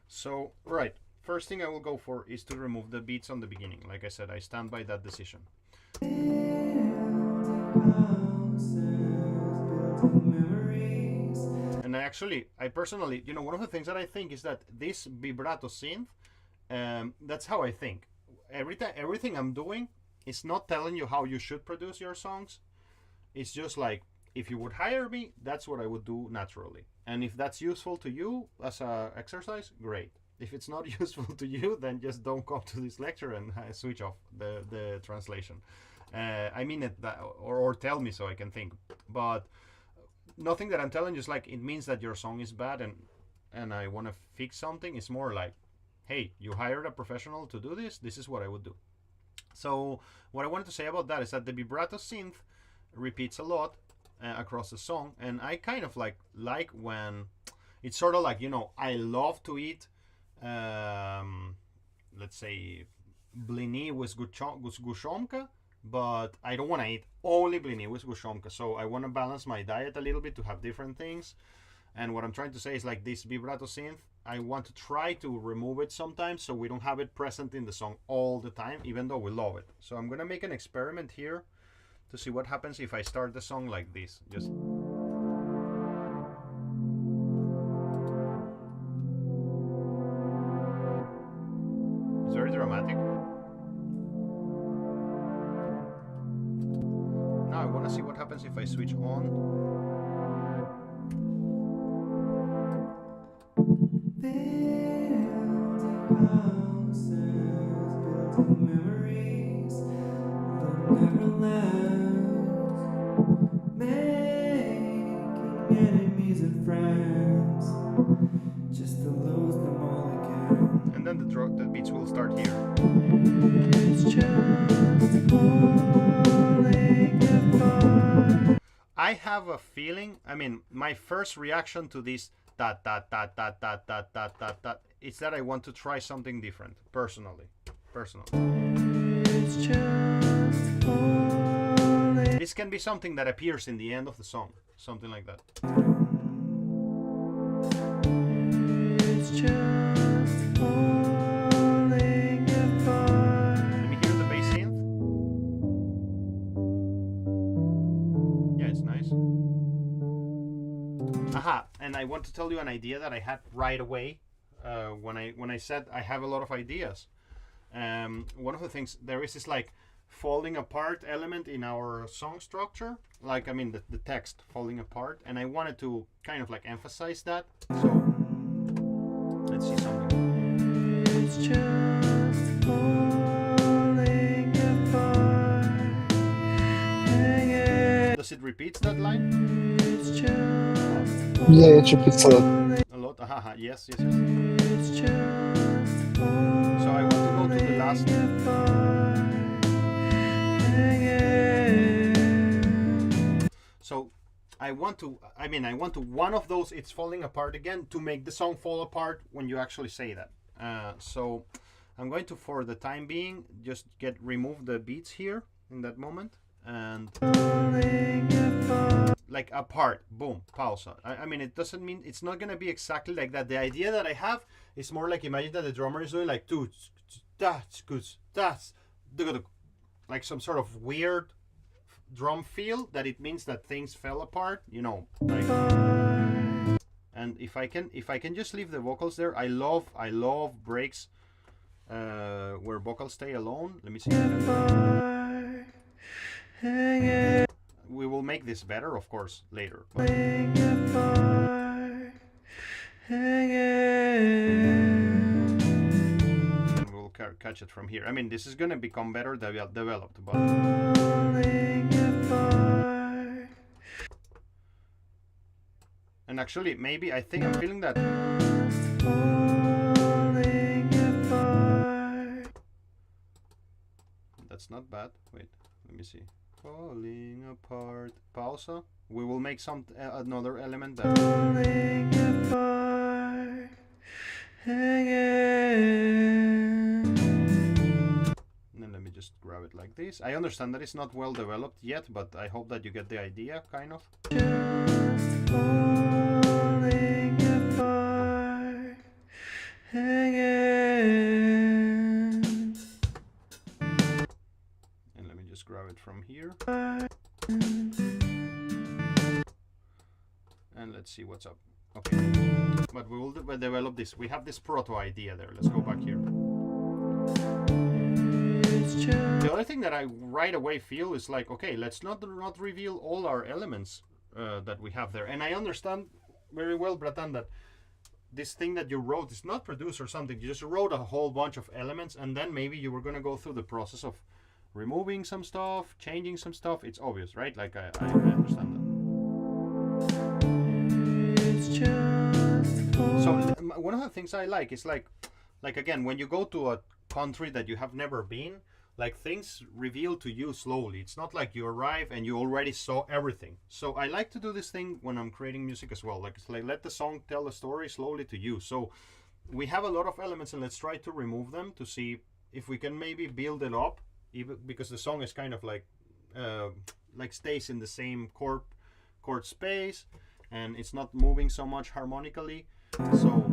S1: So right, first thing I will go for is to remove the beats on the beginning. Like I said, I stand by that decision. And I personally, one of the things that I think is that this vibrato synth, that's how I think. Everything I'm doing is not telling you how you should produce your songs. It's just like, if you would hire me, that's what I would do naturally. And if that's useful to you as an exercise, great. If it's not useful to you, then just don't come to this lecture and switch off the translation. I mean it, or tell me so I can think. But nothing that I'm telling you is like, it means that your song is bad and I want to fix something. It's more like, hey, you hired a professional to do this. This is what I would do. So what I wanted to say about that is that the vibrato synth repeats a lot across the song, and I kind of like when it's sort of like, I love to eat let's say blini with gushomka, but I don't want to eat only blini with gushomka. So I want to balance my diet a little bit to have different things. And what I'm trying to say is like this vibrato synth, I want to try to remove it sometimes so we don't have it present in the song all the time, even though we love it. So I'm gonna make an experiment here to see what happens if I start the song like this. Just it's very dramatic. Now I want to see what happens if I switch on. have a feeling. I mean, my first reaction to this dot dot dot dot dot dot dot dot dot is that I want to try something different personally. It's just falling. This can be something that appears in the end of the song, something like that. It's just falling apart. Let me hear the bass synth. Yeah, it's nice. Aha, and I want to tell you an idea that I had right away when I said I have a lot of ideas. One of the things, there is this like falling apart element in our song structure, like I mean the text falling apart, and I wanted to kind of like emphasize that. So let's see something. It's just falling apart. Does it repeat that line? It's just
S2: Yeah, it repeats a lot.
S1: a lot. Aha, yes. It's just so I want to go to the last. So I want to one of those, it's falling apart again, to make the song fall apart when you actually say that. So I'm going to, for the time being, just remove the beats here in that moment, and like apart, boom, pause. I mean, it doesn't mean, it's not gonna be exactly like that. The idea that I have is more like, imagine that the drummer is doing like that's like some sort of weird drum feel, that it means that things fell apart, you know, like. And if I can just leave the vocals there, I love breaks where vocals stay alone. Let me see. We will make this better, of course, later. But... and we'll catch it from here. I mean, this is gonna become better developed, but... And actually, maybe I'm feeling that. That's not bad. Wait, let me see. Falling apart. Pausa. We will make some another element that. Falling apart again. And then let me just grab it like this. I understand that it's not well developed yet, but I hope that you get the idea, kind of. Just falling apart again. And let me just grab it from here. And let's see what's up. Okay. But we will develop this. We have this proto idea there. Let's go back here. The other thing that I right away feel is like, okay, let's not reveal all our elements that we have there. And I understand very well, Bratan, that this thing that you wrote is not produced or something. You just wrote a whole bunch of elements, and then maybe you were going to go through the process of removing some stuff, changing some stuff. It's obvious, right? Like I understand that. It's just so one of the things I like is like again, when you go to a country that you have never been, like things reveal to you slowly. It's not like you arrive and you already saw everything. So I like to do this thing when I'm creating music as well. Like it's like, let the song tell a story slowly to you. So we have a lot of elements, and let's try to remove them to see if we can maybe build it up, even because the song is kind of like stays in the same chord space, and it's not moving so much harmonically. So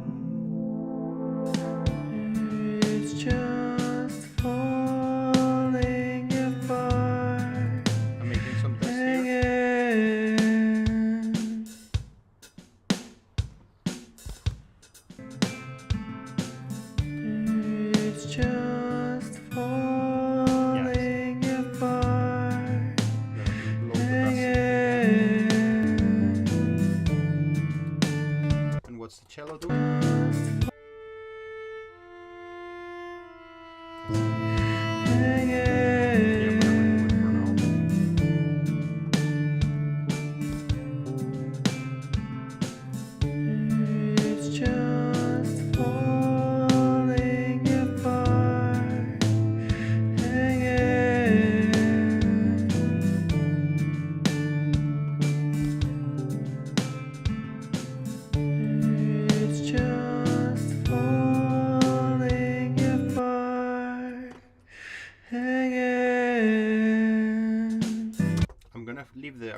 S1: it's just falling apart. I'm making some tests here. It's just falling apart. And what's the cello doing?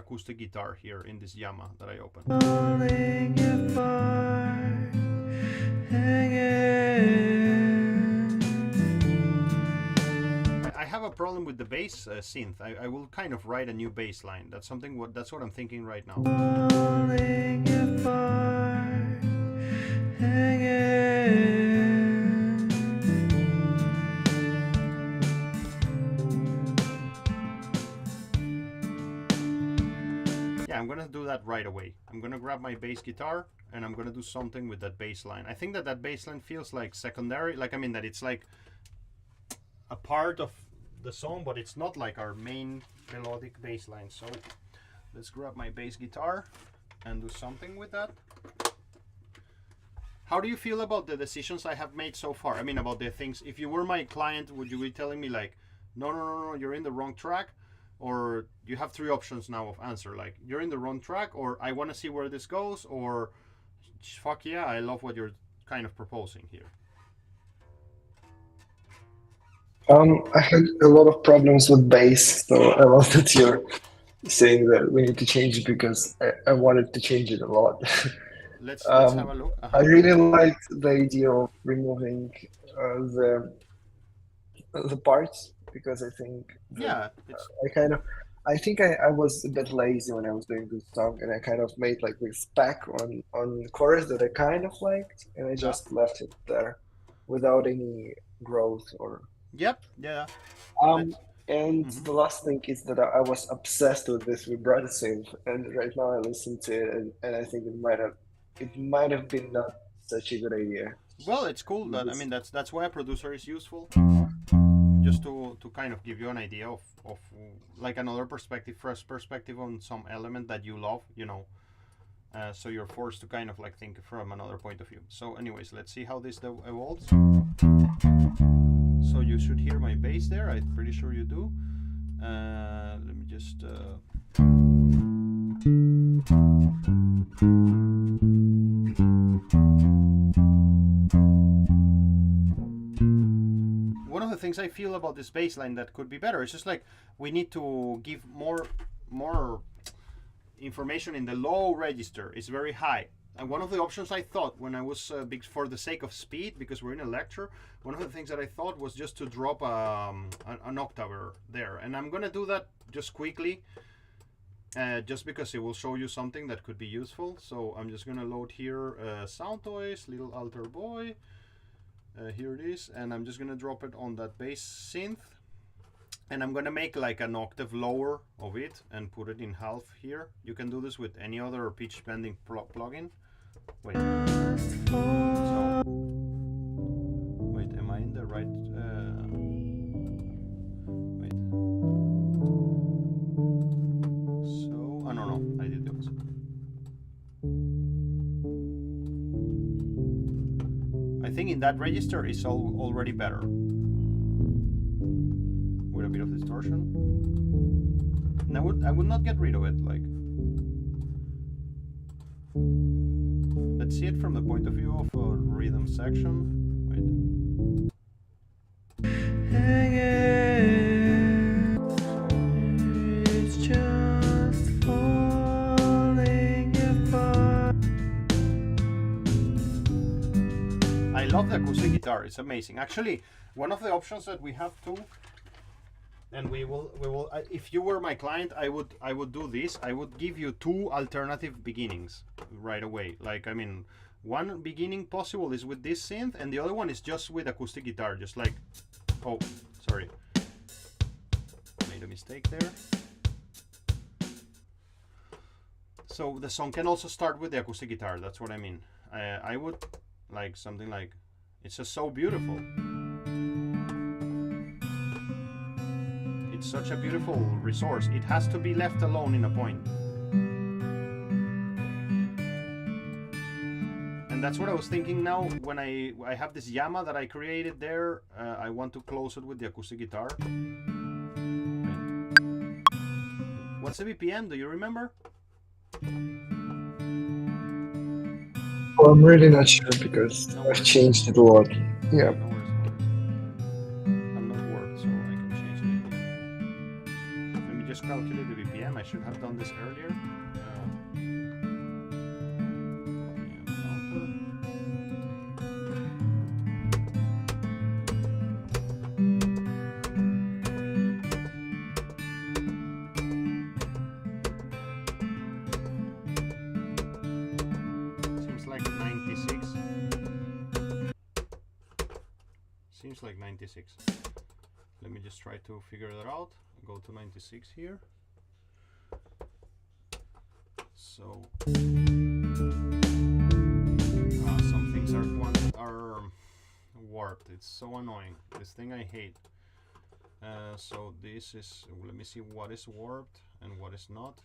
S1: acoustic guitar here in this Yamaha that I opened. I have a problem with the bass synth. I will kind of write a new bass line. That's what I'm thinking right now. Yeah, I'm gonna do that right away. I'm gonna grab my bass guitar and I'm gonna do something with that bass line. I think that bass line feels like secondary, like, I mean, that it's like a part of the song, but it's not like our main melodic bass line. So let's grab my bass guitar and do something with that. How do you feel about the decisions I have made so far? I mean, about the things. If you were my client, would you be telling me like, no, you're in the wrong track? Or you have three options now of answer, like you're in the wrong track, or I want to see where this goes, or fuck yeah, I love what you're kind of proposing here.
S2: I had a lot of problems with bass, so I love that you're saying that we need to change it, because I wanted to change it a lot.
S1: Let's have a look.
S2: I really liked the idea of removing the parts, because I think I think I was a bit lazy when I was doing this song, and I kind of made like this pack on the chorus that I kind of liked, and I just left it there without any growth or.
S1: Yep. Yeah.
S2: And the last thing is that I was obsessed with this vibrato synth, and right now I listen to it, and I think it might have been not such a good idea.
S1: Well, it's cool. That, I mean, that's why a producer is useful, just to kind of give you an idea of like another perspective, fresh perspective on some element that you love, you know. So you're forced to kind of like think from another point of view. So anyways, let's see how this evolves. So you should hear my bass there. I'm pretty sure you do. Let me just. One of the things I feel about this bass line that could be better is just like we need to give more information in the low register. It's very high. And one of the options I thought when I was, for the sake of speed, because we're in a lecture, one of the things that I thought was just to drop an octave there. And I'm going to do that just quickly, just because it will show you something that could be useful. So I'm just going to load here Sound Toys, Little Alter Boy. Here it is. And I'm just going to drop it on that bass synth. And I'm going to make like an octave lower of it and put it in half here. You can do this with any other pitch bending plugin. Wait. So, wait, am I in the right? Wait. So, no, I did the opposite. I think in that register is already better. With a bit of distortion. And I would not get rid of it, like. Let's see it from the point of view of a rhythm section. Wait. It's just falling apart. I love the acoustic guitar, it's amazing. Actually, one of the options that we have too, and we will if you were my client, I would do this. I would give you two alternative beginnings right away. Like, I mean, one beginning possible is with this synth, and the other one is just with acoustic guitar, just like, oh, sorry, made a mistake there. So the song can also start with the acoustic guitar, that's what I mean. I would like something like, it's just so beautiful. It's such a beautiful resource. It has to be left alone in a point. And that's what I was thinking now when I have this Yamaha that I created there. I want to close it with the acoustic guitar. What's the BPM? Do you remember?
S2: Well, I'm really not sure, because I've changed it a lot. Yeah.
S1: No worries. I'm not worked, so I can change the BPM. Let me just calculate the BPM. I should have done this earlier. 96. Seems like 96. Let me just try to figure that out. Go to 96 here. So some things are warped. It's so annoying. This thing I hate. So this is, let me see what is warped and what is not.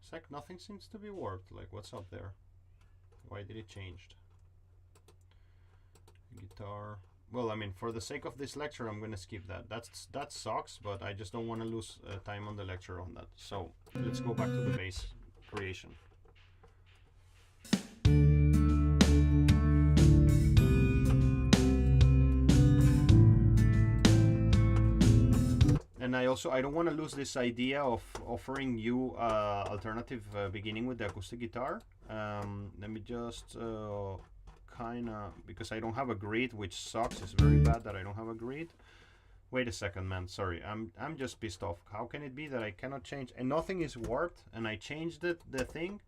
S1: It's like nothing seems to be warped. Like, what's up there? Why did it change? Guitar. Well, I mean, for the sake of this lecture, I'm gonna skip that. That sucks, but I just don't want to lose time on the lecture on that. So let's go back to the bass creation. And I don't want to lose this idea of offering you alternative beginning with the acoustic guitar. Let me just because I don't have a grid, which sucks. It's very bad that I don't have a grid. Wait a second, man. Sorry, I'm just pissed off. How can it be that I cannot change and nothing is warped and I changed the thing?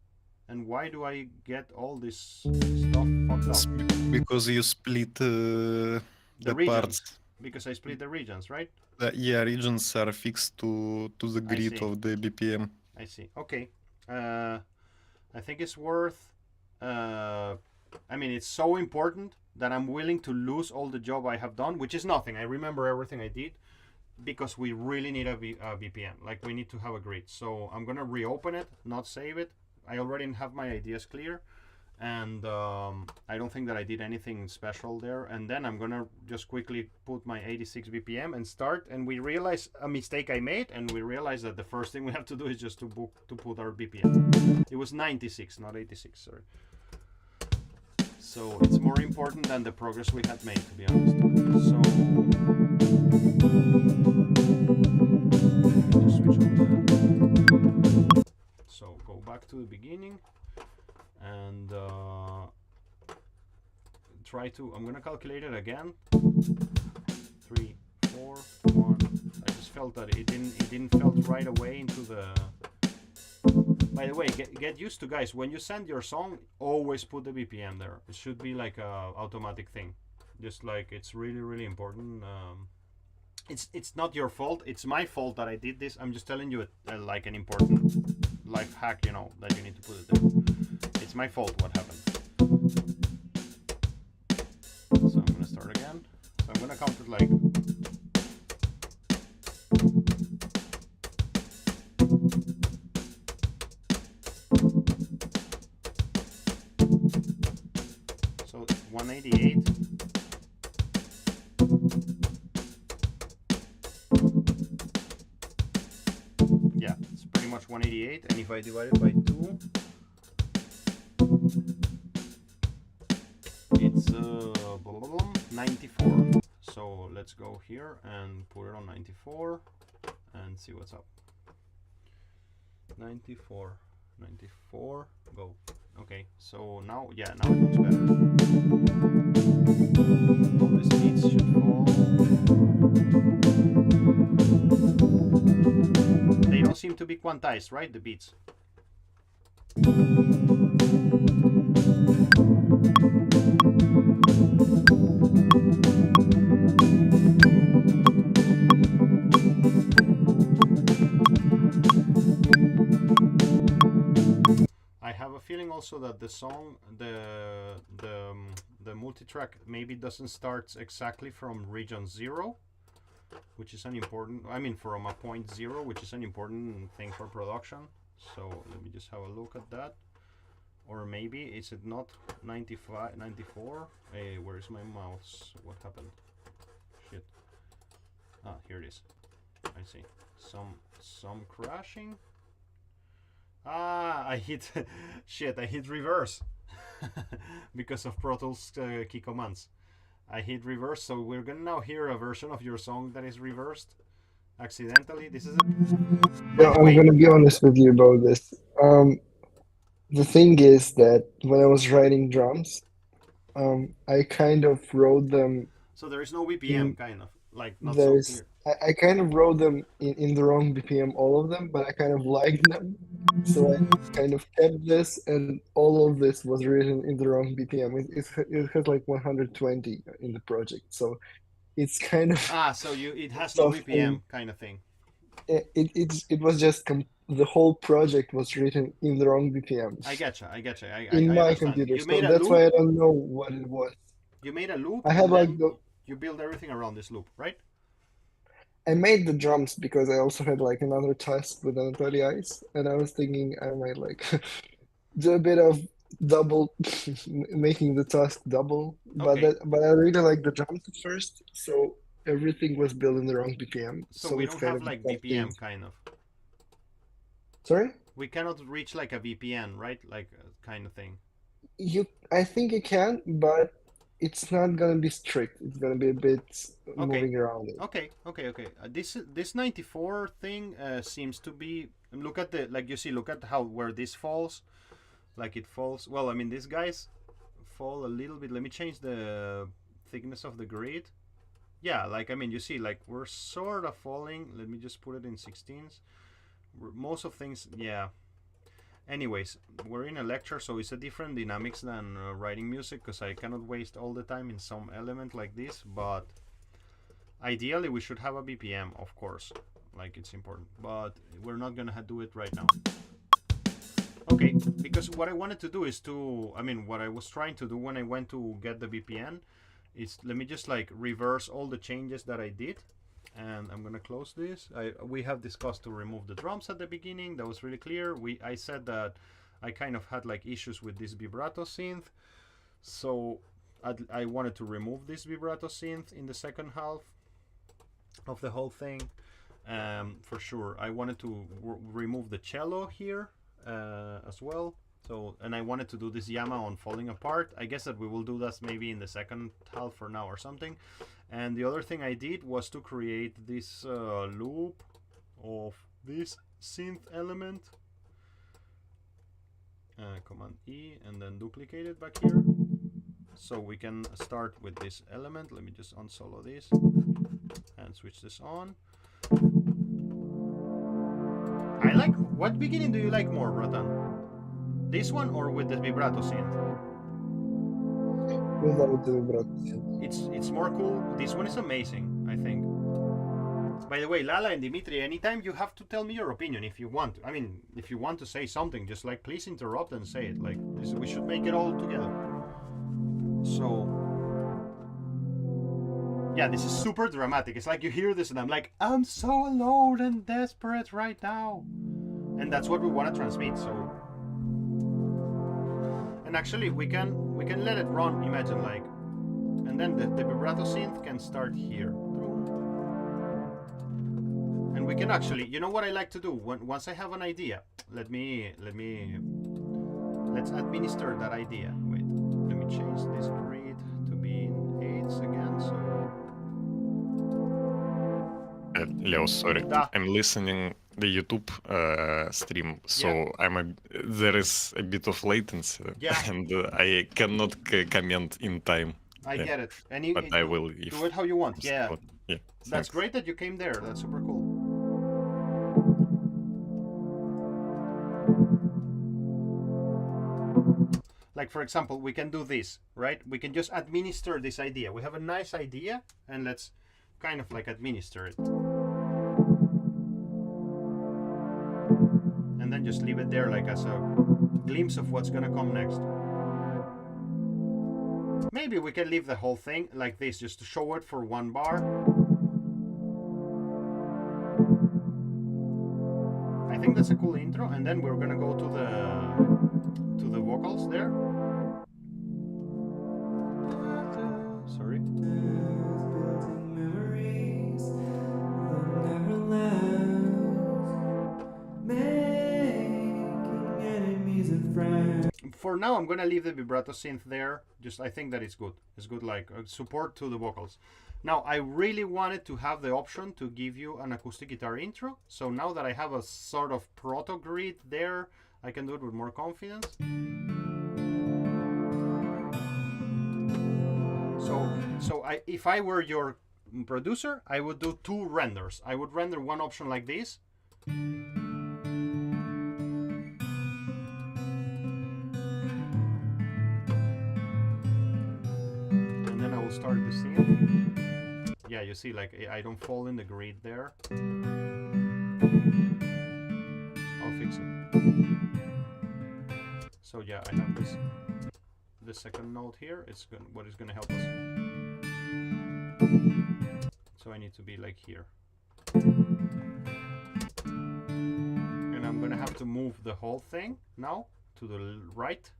S1: And why do I get all this stuff fucked up?
S4: Because you split the parts.
S1: Because I split the regions, right?
S4: Yeah, regions are fixed to the grid of the BPM.
S1: I see. Okay. I think it's worth. I mean, it's so important that I'm willing to lose all the job I have done, which is nothing. I remember everything I did because we really need a BPM. Like, we need to have a grid. So I'm gonna reopen it, not save it. I already have my ideas clear, and I don't think that I did anything special there. And then I'm gonna just quickly put my 86 BPM and start. And we realize a mistake I made, and we realize that the first thing we have to do is just to put our BPM. It was 96, not 86. Sorry. So it's more important than the progress we had made, to be honest. So just switch on. So go back to the beginning and try to. I'm gonna calculate it again. 3, 4, 1. I just felt that it didn't felt right away into the. By the way, get used to, guys, when you send your song, always put the BPM there. It should be like a automatic thing. Just like, it's really, really important. It's not your fault. It's my fault that I did this. I'm just telling you like an important life hack, you know, that you need to put it there. It's my fault what happened. So I'm gonna start again. So I'm gonna count it like. So 188. Yeah, it's pretty much 188, and if I divide it by 2, it's 94. So let's go here and put it on 94 and see what's up. 94, go. Okay, so now, yeah, now it looks better. All these beats should fall. They don't seem to be quantized, right? The beats. I have a feeling also that the song, the multi-track maybe doesn't start exactly from region 0, which is an important, I mean from a point 0, which is an important thing for production. So let me just have a look at that. Or maybe, is it not 95, 94? Hey, where is my mouse? What happened? Shit. Ah, here it is. I see. Some crashing. Ah, I hit shit, I hit reverse because of Pro Tools key commands. I hit reverse, so we're gonna now hear a version of your song that is reversed accidentally. This is
S2: Yeah, I'm gonna be honest with you about this. The thing is that when I was writing drums, I kind of wrote them.
S1: So there is no BPM, kind of. like not
S2: There's
S1: so clear?
S2: I kind of wrote them in the wrong BPM, all of them, but I kind of liked them, so I kind of kept this, and all of this was written in the wrong BPM. It has like 120 in the project, so it's kind of
S1: So it
S2: a
S1: has no
S2: tough
S1: BPM
S2: thing.
S1: kind of thing.
S2: It was just the whole project was written in the wrong BPMs
S1: I getcha.
S2: in
S1: I
S2: my
S1: understand.
S2: computer,
S1: You
S2: so
S1: made a
S2: that's
S1: loop.
S2: why I don't know what it was.
S1: You made a loop,
S2: I had
S1: and
S2: like
S1: then
S2: the
S1: you build everything around this loop, right?
S2: I made the drums because I also had like another task with Anatoly Ice, and I was thinking I might like do a bit of double, making the task double. But
S1: Okay.
S2: I really like the drums at first, so everything was built in the wrong BPM,
S1: So
S2: so
S1: we
S2: it's
S1: don't
S2: kind
S1: have
S2: of a
S1: like
S2: tough thing.
S1: BPM kind of.
S2: Sorry?
S1: We cannot reach like a VPN, right? Like kind of thing.
S2: I think you can, but it's not gonna be strict. It's gonna be a bit
S1: Okay.
S2: moving around it.
S1: Okay. This 94 thing seems to be. Look at the like you see. Look at how where this falls. Like it falls. Well, I mean these guys fall a little bit. Let me change the thickness of the grid. Yeah, like I mean you see like we're sort of falling. Let me just put it in 16s. Most of things, yeah. Anyways, we're in a lecture, so it's a different dynamics than writing music, because I cannot waste all the time in some element like this, but ideally we should have a BPM, of course, like it's important, but we're not gonna do it right now. Okay, because what I wanted to do is what I was trying to do when I went to get the BPM is, let me just like reverse all the changes that I did. And I'm gonna close this. We have discussed to remove the drums at the beginning. That was really clear. I said that I kind of had like issues with this vibrato synth, so I wanted to remove this vibrato synth in the second half of the whole thing. For sure, I wanted to remove the cello here as well. So, and I wanted to do this Yama on falling apart. I guess that we will do that maybe in the second half for now or something. And the other thing I did was to create this loop of this synth element. Command E and then duplicate it back here. So we can start with this element. Let me just unsolo this and switch this on. I like, what beginning do you like more, Rotan? This one or with the vibrato synth?
S2: Without the vibrato synth.
S1: It's more cool. This one is amazing, I think. By the way, Lala and Dimitri, anytime you have to tell me your opinion if you want. I mean, if you want to say something, just like please interrupt and say it. Like this, we should make it all together. So yeah, this is super dramatic. It's like you hear this and I'm like, I'm so alone and desperate right now. And that's what we want to transmit. So, and actually we can let it run. Imagine like, and then the vibrato synth can start here. And we can actually, you know what I like to do? Once I have an idea, let's administer that idea. Wait, let me change this grid to be in 8s again. So.
S4: Leo, sorry,
S1: Da.
S4: I'm listening the YouTube stream, so
S1: Yeah.
S4: there is a bit of latency, and I cannot comment in time.
S1: I get it.
S4: But I will
S1: do it how you want. Yeah.
S4: Yeah.
S1: That's
S4: Thanks.
S1: great that you came there. That's super cool. Like for example, we can do this, right? We can just administer this idea. We have a nice idea, and let's kind of like administer it. And then just leave it there like as a glimpse of what's gonna come next. Maybe we can leave the whole thing like this just to show it for one bar. I think that's a cool intro, and then we're gonna go to the vocals there. Sorry. For now, I'm gonna leave the vibrato synth there. Just I think that it's good. It's good, like support to the vocals. Now, I really wanted to have the option to give you an acoustic guitar intro. So now that I have a sort of proto grid there, I can do it with more confidence. So if I were your producer, I would do 2 renders. I would render one option like this. And then I will start the scene. Yeah, you see, like, I don't fall in the grid there. I'll fix it. So yeah, I have this. The second note here is what is going to help us. So I need to be like here. And I'm going to have to move the whole thing now to the right.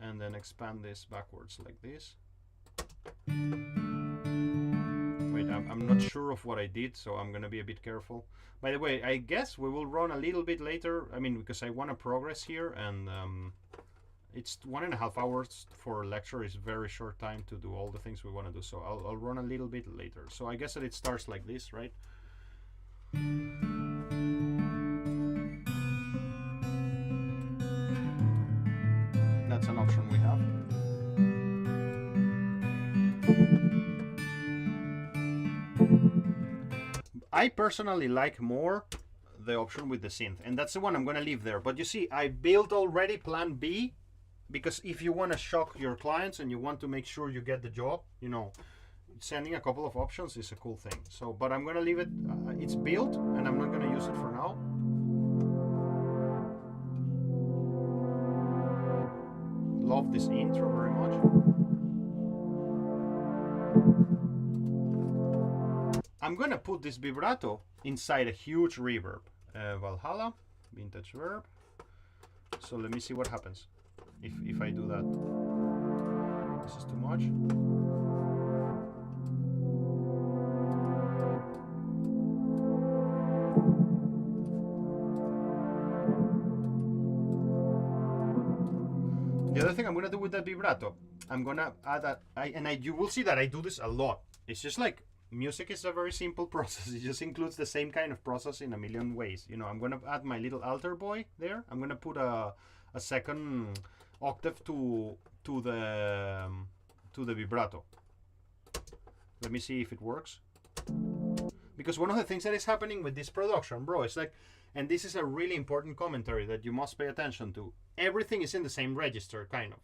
S1: And then expand this backwards like this. Wait, I'm not sure of what I did, so I'm going to be a bit careful. By the way, I guess we will run a little bit later. I mean, because I want to progress here, and it's 1.5 hours for a lecture. Is very short time to do all the things we want to do. So I'll run a little bit later. So I guess that it starts like this, right? That's an option we have. I personally like more the option with the synth, and that's the one I'm gonna leave there. But you see, I built already plan B, because if you want to shock your clients and you want to make sure you get the job, you know, sending a couple of options is a cool thing. So, but I'm gonna leave it, it's built, and I'm not gonna use it for now. Love this intro very much. I'm gonna put this vibrato inside a huge reverb. Valhalla, vintage verb. So let me see what happens if I do that. This is too much. The other thing I'm gonna do with that vibrato, I'm gonna add that, you will see that I do this a lot. It's just like, music is a very simple process. It just includes the same kind of process in a million ways. You know, I'm gonna add my little alter boy there. I'm gonna put a second octave to the vibrato. Let me see if it works. Because one of the things that is happening with this production, bro, it's like, and this is a really important commentary that you must pay attention to. Everything is in the same register, kind of.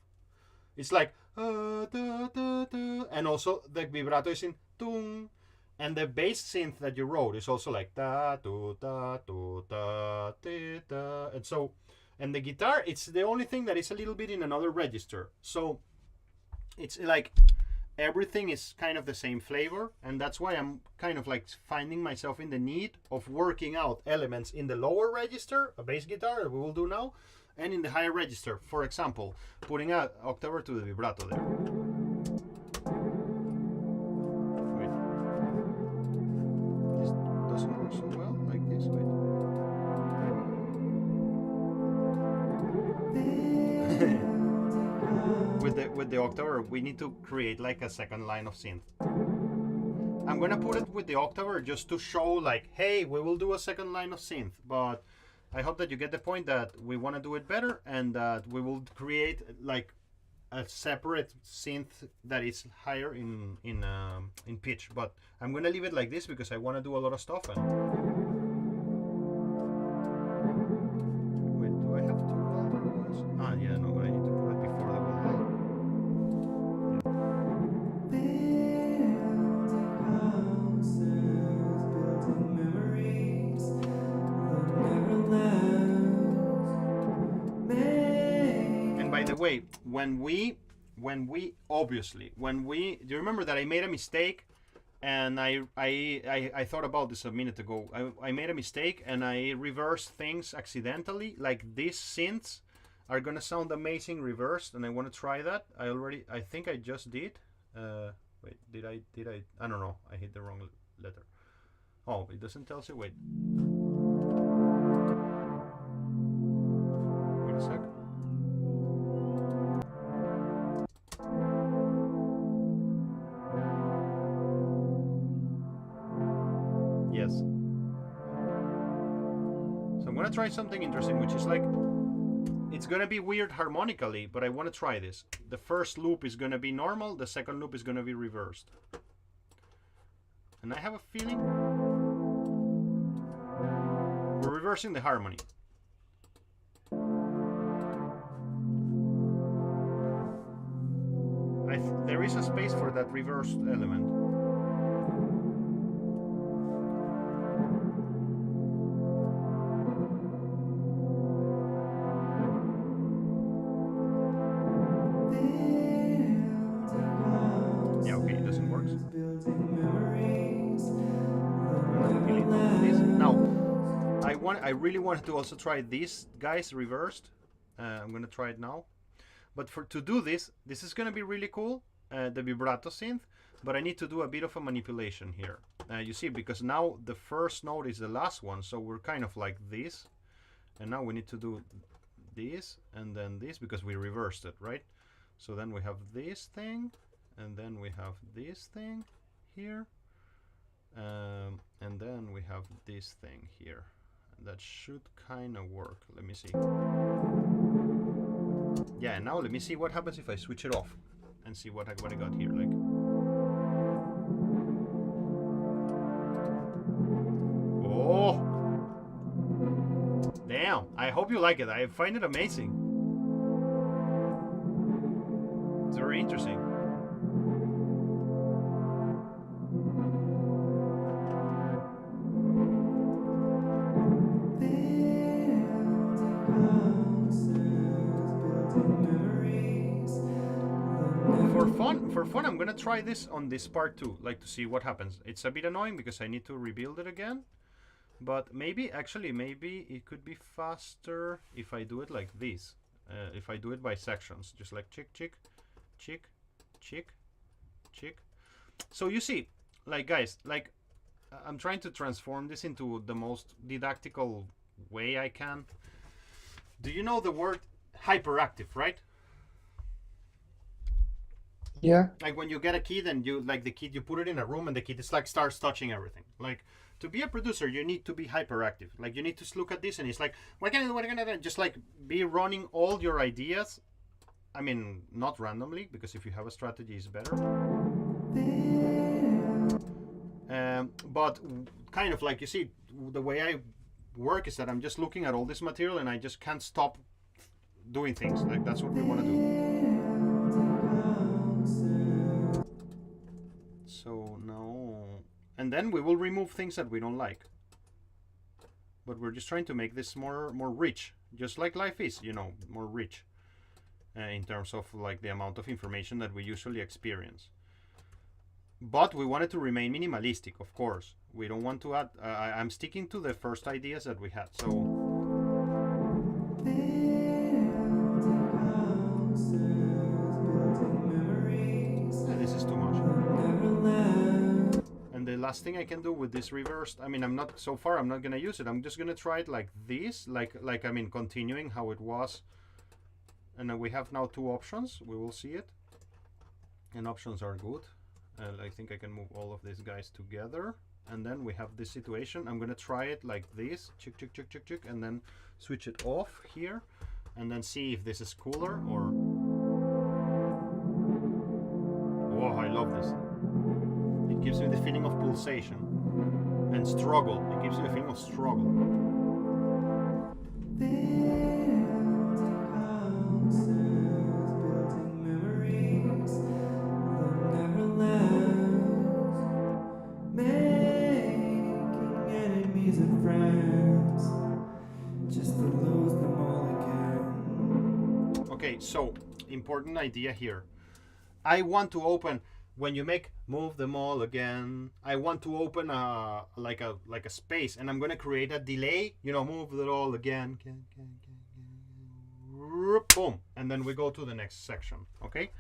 S1: It's like, and also the vibrato is in tung, and the bass synth that you wrote is also like ta tu ta tu ta ti ta, and so, and the guitar, it's the only thing that is a little bit in another register. So it's like everything is kind of the same flavor, and that's why I'm kind of like finding myself in the need of working out elements in the lower register, a bass guitar that we will do now, and in the higher register. For example, putting an octave to the vibrato there. Wait. This doesn't work so well like this. Wait. with the octave, we need to create like a second line of synth. I'm gonna put it with the octave just to show like, hey, we will do a second line of synth, but I hope that you get the point that we want to do it better, and that we will create like a separate synth that is higher in pitch. But I'm gonna leave it like this because I want to do a lot of stuff. And wait, do I have two alternatives? Ah, yeah, no, but I need to put it before the Valhalla. Way when we obviously do you remember that I made a mistake, and I thought about this a minute ago. I made a mistake and I reversed things accidentally. Like these synths are gonna sound amazing reversed, and I want to try that. I think I just did. Wait, did I I don't know, I hit the wrong letter. Oh, it doesn't tell you. Wait a sec. Yes. So I'm gonna try something interesting, which is like, it's gonna be weird harmonically, but I want to try this. The first loop is gonna be normal, the second loop is gonna be reversed. And I have a feeling we're reversing the harmony. There is a space for that reversed element. Yeah, okay, it doesn't work. Now, I really wanted to also try these guys reversed. I'm gonna try it now. But to do this is gonna be really cool, the vibrato synth, but I need to do a bit of a manipulation here. You see, because now the first note is the last one, so we're kind of like this. And now we need to do this and then this because we reversed it, right? So then we have this thing, and then we have this thing here. And then we have this thing here. That should kind of work. Let me see. Yeah, now let me see what happens if I switch it off and see what I got here. Like, oh, damn! I hope you like it. I find it amazing. It's very interesting. For fun, I'm gonna try this on this part too, like to see what happens. It's a bit annoying because I need to rebuild it again, but maybe it could be faster if I do it like this. If I do it by sections, just like chick, chick, chick, chick, chick. So you see, like guys, like I'm trying to transform this into the most didactical way I can. Do you know the word hyperactive, right?
S2: Yeah.
S1: Like when you get a kid and you like the kid, you put it in a room and the kid is like starts touching everything. Like to be a producer, you need to be hyperactive. Like you need to look at this and it's like, what can I do? What can I do? Just like be running all your ideas. I mean, not randomly, because if you have a strategy, it's better. But kind of like you see, the way I work is that I'm just looking at all this material and I just can't stop doing things. Like that's what we want to do. So no, and then we will remove things that we don't like. But we're just trying to make this more rich, just like life is, you know, more rich in terms of like the amount of information that we usually experience. But we wanted to remain minimalistic, of course. We don't want to add. I'm sticking to the first ideas that we had. So. This is too much. And the last thing I can do with this reversed, I mean, I'm not gonna use it. I'm just gonna try it like this, like I mean, continuing how it was. And then we have now two options. We will see it. And options are good. I think I can move all of these guys together. And then we have this situation. I'm gonna try it like this, chick, chick, chick, chick, chick, and then switch it off here, and then see if this is cooler or. Oh, I love this. It gives me the feeling of pulsation and struggle. It gives me the feeling of struggle. Okay, so important idea here. I want to open when you make move them all again. I want to open like a space, and I'm gonna create a delay. You know, move it all again. Boom, and then we go to the next section. Okay,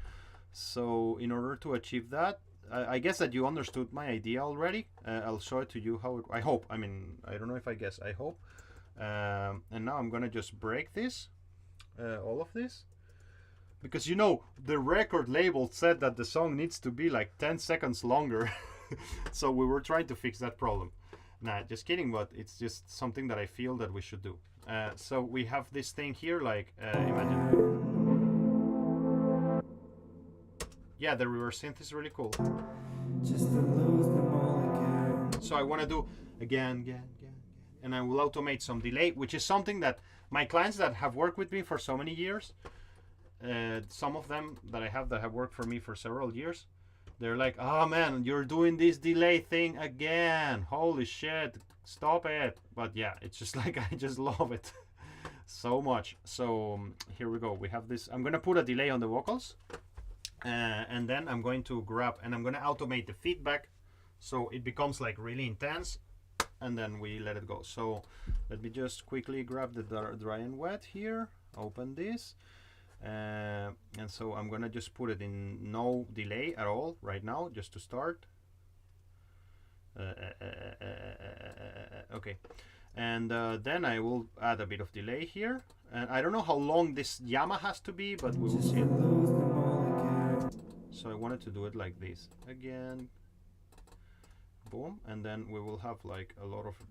S1: so in order to achieve that, I guess that you understood my idea already. I'll show it to you how it. I hope. I mean, I don't know if I guess. I hope. And now I'm gonna just break this, all of this. Because you know, the record label said that the song needs to be like 10 seconds longer. So we were trying to fix that problem. Nah, just kidding, but it's just something that I feel that we should do. So we have this thing here, like, imagine. Yeah, the reverse synth is really cool.
S5: Just to lose them all again.
S1: So I want to do again, and I will automate some delay, which is something that my clients that have worked with me for so many years, some of them that I have that have worked for me for several years, they're like, oh man, you're doing this delay thing again. Holy shit, stop it. But yeah, it's just like, I just love it so much. So here we go. We have this. I'm going to put a delay on the vocals. And then I'm going to grab and I'm going to automate the feedback. So it becomes like really intense. And then we let it go. So let me just quickly grab the dry and wet here. Open this. And so I'm gonna just put it in no delay at all right now, just to start. Okay, and then I will add a bit of delay here, and I don't know how long this Yama has to be, but we will see it. So I wanted to do it like this again, boom, and then we will have like a lot of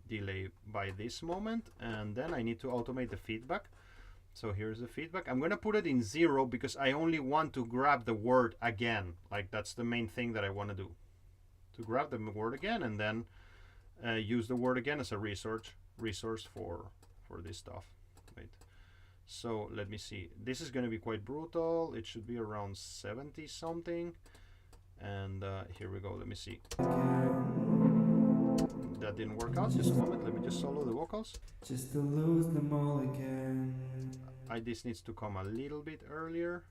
S1: delay by this moment, and then I need to automate the feedback. So here's the feedback. I'm going to put it in 0 because I only want to grab the word again. Like that's the main thing that I want to do. To grab the word again and then use the word again as a resource for this stuff. Wait. So let me see. This is going to be quite brutal. It should be around 70 something. And here we go. Let me see. That didn't work out. Just a moment. Let me just solo the vocals.
S5: Just to lose them all again.
S1: This needs to come a little bit earlier.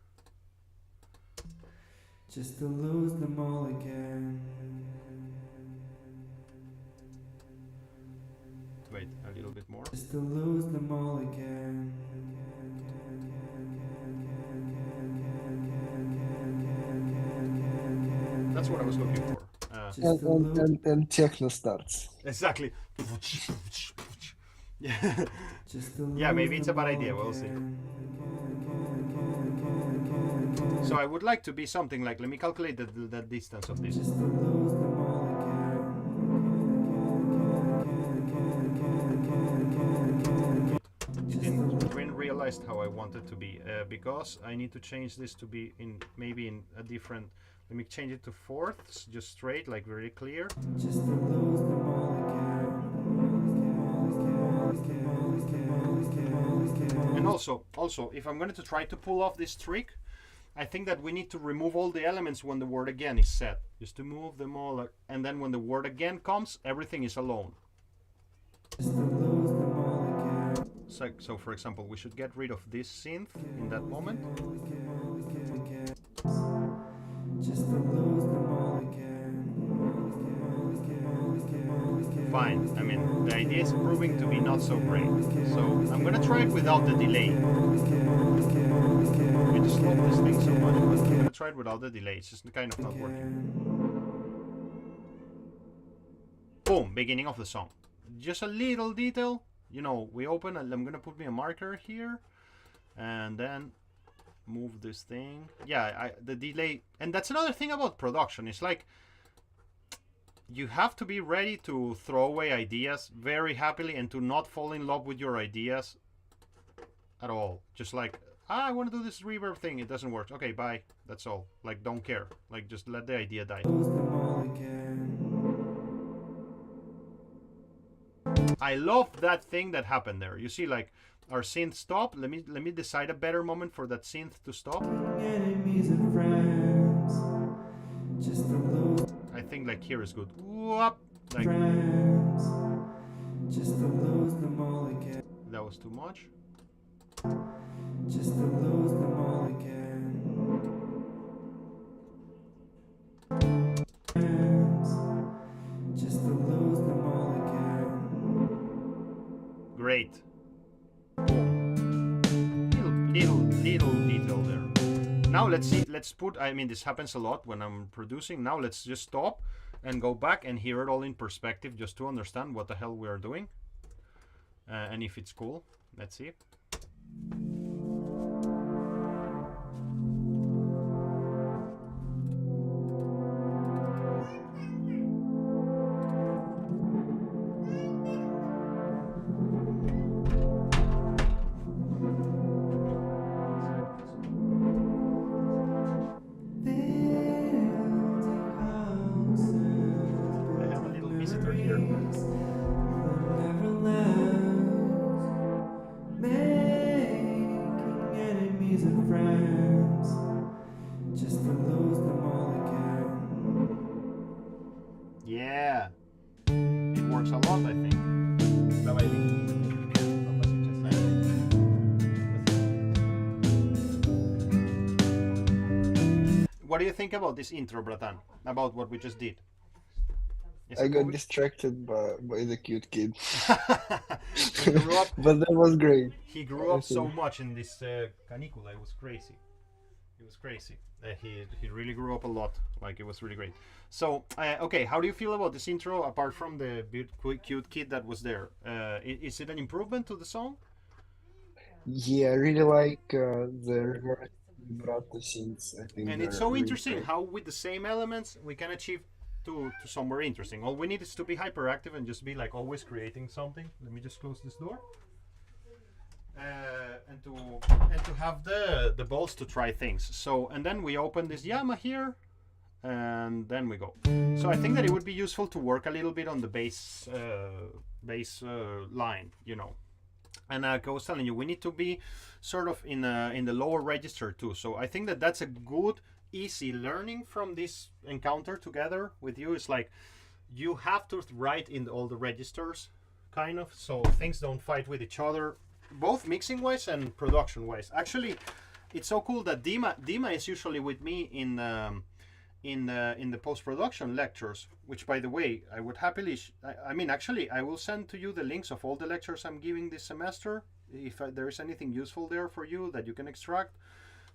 S5: Just to lose them all again.
S1: Wait, a little bit more.
S5: Just to lose them all again.
S1: That's what I was looking for.
S2: And techno starts.
S1: Exactly. Yeah.
S5: Yeah,
S1: Maybe it's a bad idea. We'll see. So I would like to be something like, let me calculate the distance of this. Didn't realize how I want it to be because I need to change this to be in maybe in a different. Let me change it to fourths, just straight, like very clear. And also, if I'm going to try to pull off this trick, I think that we need to remove all the elements when the word again is set. Just to move them all, and then when the word again comes, everything is alone. So for example, we should get rid of this synth in that moment. Fine. I mean, the idea is proving to be not so great. So I'm gonna try it without the delay. We just love this thing so much, but I'm gonna try it without the delay. It's just kind of not working. Boom, beginning of the song. Just a little detail. You know, we open and I'm gonna put me a marker here, and then move this thing. Yeah, the delay, and that's another thing about production. It's like you have to be ready to throw away ideas very happily and to not fall in love with your ideas at all. Just like, I want to do this reverb thing, it doesn't work. Okay, bye. That's all. Like, don't care. Like, just let the idea die. I love that thing that happened there. You see, like, our synth stopped. Let me decide a better moment for that synth to stop. I think like here is good. Whoop, like that was too much.
S5: Just to lose them all again. Just to lose them all again.
S1: Great. Little detail there. Now let's see. Let's put. I mean, this happens a lot when I'm producing. Now let's just stop and go back and hear it all in perspective, just to understand what the hell we are doing, and if it's cool. Let's see. what do you think about this intro, Bratan? About what we just did? Is
S2: I
S1: it
S2: got
S1: cool?
S2: distracted by the cute kid.
S1: He grew up.
S2: But that was great.
S1: He grew up so
S2: think.
S1: much in this canicula. It was crazy. It was crazy. He really grew up a lot. Like, it was really great. So okay, how do you feel about this intro? Apart from the cute kid that was there, is it an improvement to the song?
S2: Yeah, I really like the reverse vibrato scenes. I think
S1: And it's
S2: they're
S1: so
S2: really
S1: interesting
S2: great.
S1: how with the same elements we can achieve to somewhere interesting. All we need is to be hyperactive and just be like always creating something. Let me just close this door. And to have the balls to try things. So, and then we open this Yama here, and then we go. So I think that it would be useful to work a little bit on the bass line, you know. And I was telling you, we need to be sort of in the lower register too. So I think that that's a good, easy learning from this encounter together with you. It's like you have to write in all the registers, kind of, so things don't fight with each other, both mixing wise and production wise. Actually, it's so cool that Dima is usually with me in the post-production lectures, which, by the way, I would happily I mean, actually, I will send to you the links of all the lectures I'm giving this semester. If there is anything useful there for you that you can extract,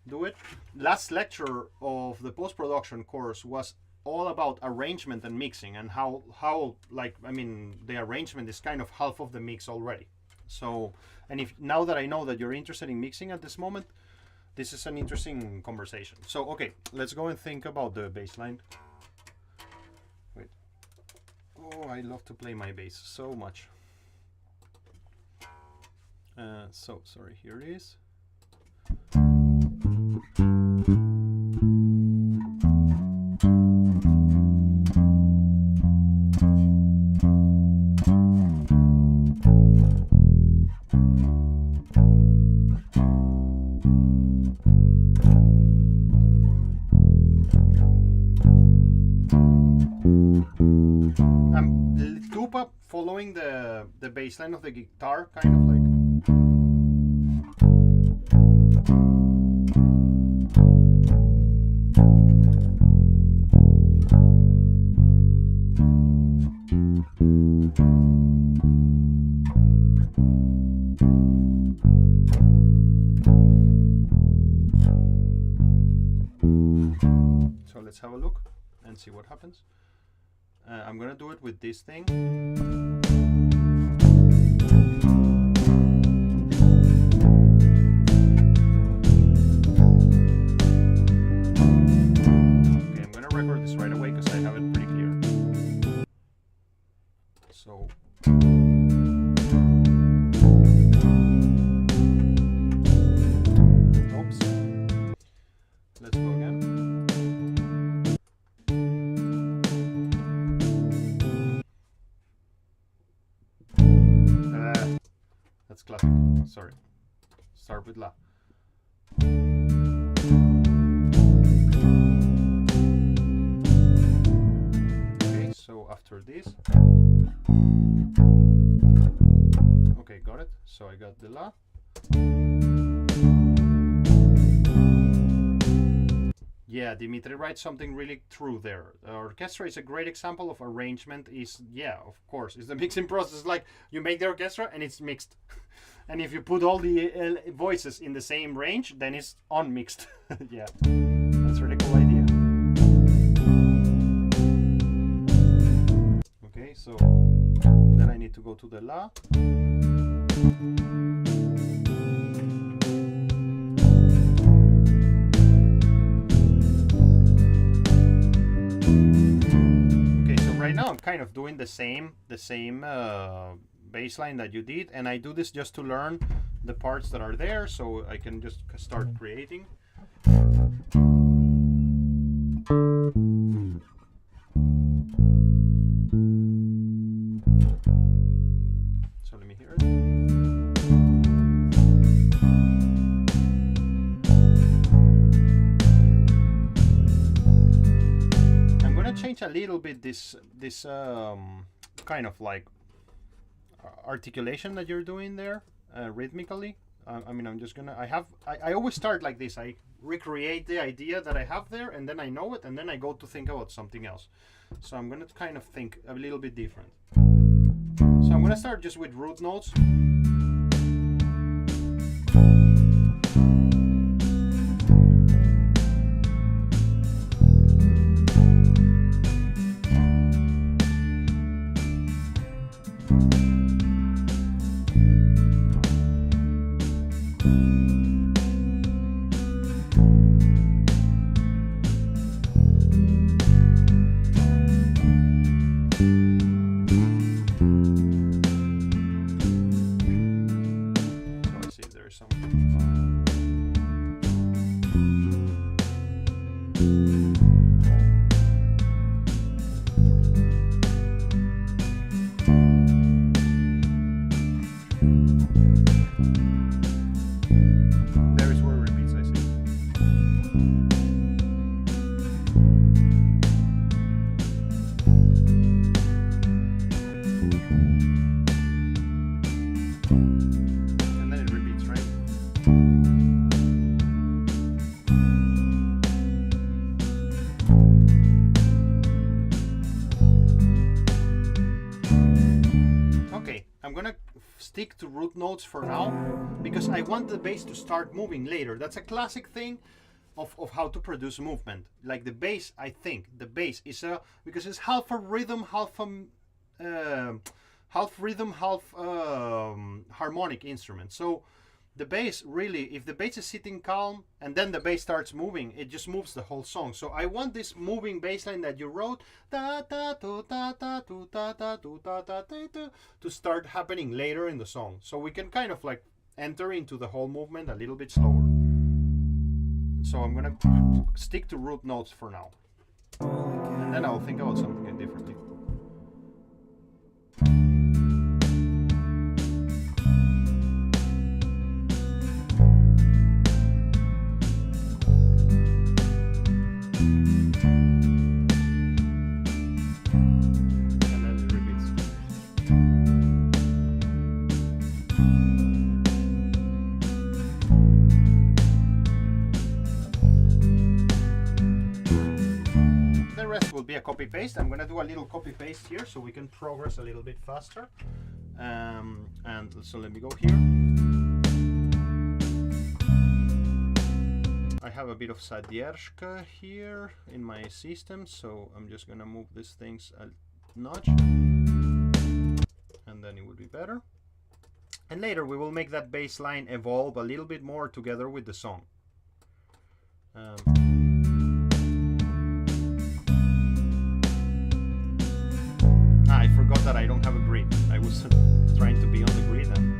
S1: do it. Last lecture of the post-production course was all about arrangement and mixing, and how like, I mean, the arrangement is kind of half of the mix already. So, and if now that I know that you're interested in mixing at this moment, this is an interesting conversation. So, okay, let's go and think about the bass line. Wait. Oh, I love to play my bass so much. So, sorry, here it is. Tupa following the bass line of the guitar, kind of like. So let's have a look and see what happens. I'm gonna do it with this thing. Okay, I'm gonna record this right away because I have it pretty clear. So. Oops. Let's go again. That's classic. Sorry. Start with La. Okay, so after this. Okay, got it. So I got the La. Yeah, Dimitri writes something really true there. Orchestra is a great example of arrangement. Yeah, of course, it's the mixing process. Like, you make the orchestra and it's mixed. And if you put all the voices in the same range, then it's unmixed. Yeah, that's a really cool idea. Okay, so then I need to go to the La. Right now I'm kind of doing the same bass line that you did, and I do this just to learn the parts that are there so I can just start creating. So let me hear it. Change a little bit this kind of like articulation that you're doing there rhythmically. I mean, I'm just gonna. I always start like this. I recreate the idea that I have there, and then I know it, and then I go to think about something else. So I'm gonna kind of think a little bit different. So I'm gonna start just with root notes. Stick to root notes for now because I want the bass to start moving later. That's a classic thing of how to produce movement. Like the bass, I think the bass is because it's half a rhythm, half harmonic instrument. So the bass really, if the bass is sitting calm and then the bass starts moving, it just moves the whole song. So I want this moving bass line that you wrote to start happening later in the song. So we can kind of like enter into the whole movement a little bit slower. So I'm gonna stick to root notes for now. And then I'll think about something differently. Be a copy paste. I'm gonna do a little copy paste here so we can progress a little bit faster. And so let me go here. I have a bit of Zadierska here in my system, so I'm just gonna move these things a notch, and then it will be better. And later we will make that bass line evolve a little bit more together with the song. I forgot that I don't have a grid. I was trying to be on the grid and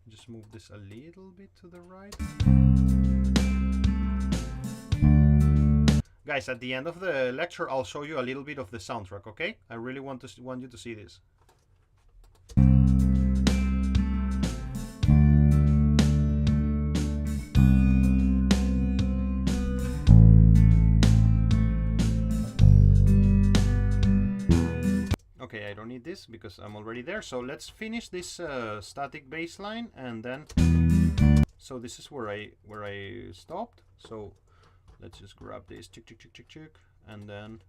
S1: just move this a little bit to the right. Guys, at the end of the lecture, I'll show you a little bit of the soundtrack, okay? I really want you to see this. Okay, I don't need this because I'm already there. So let's finish this static bass line, and then so this is where I stopped. So let's just grab this, chick, chick, chick, chick, chick, and then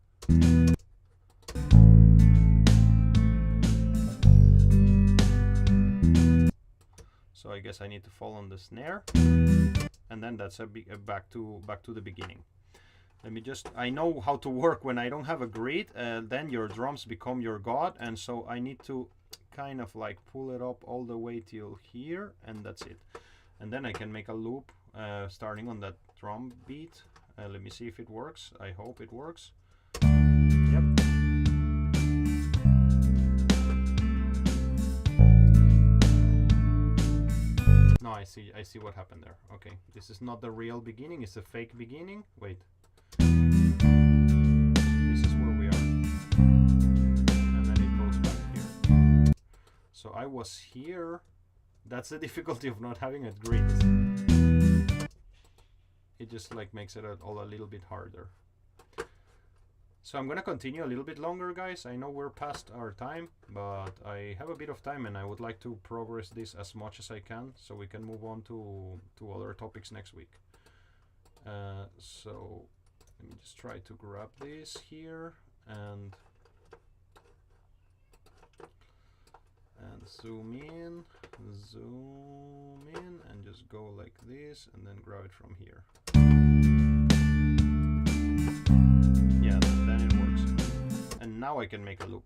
S1: so I guess I need to fall on the snare, and then that's back to the beginning. Let me just, I know how to work when I don't have a grid, then your drums become your god, and so I need to kind of like pull it up all the way till here, and that's it. And then I can make a loop starting on that drum beat. Let me see if it works. I hope it works. Yep. No, I see what happened there. Okay, this is not the real beginning, it's a fake beginning. Wait. This is where we are. And then it goes back here. So I was here. That's the difficulty of not having a grid. It just like makes it all a little bit harder. So I'm gonna continue a little bit longer, guys. I know we're past our time, but I have a bit of time and I would like to progress this as much as I can so we can move on to other topics next week. So let me just try to grab this here and zoom in, and just go like this and then grab it from here. Yeah, then it works. And now I can make a loop.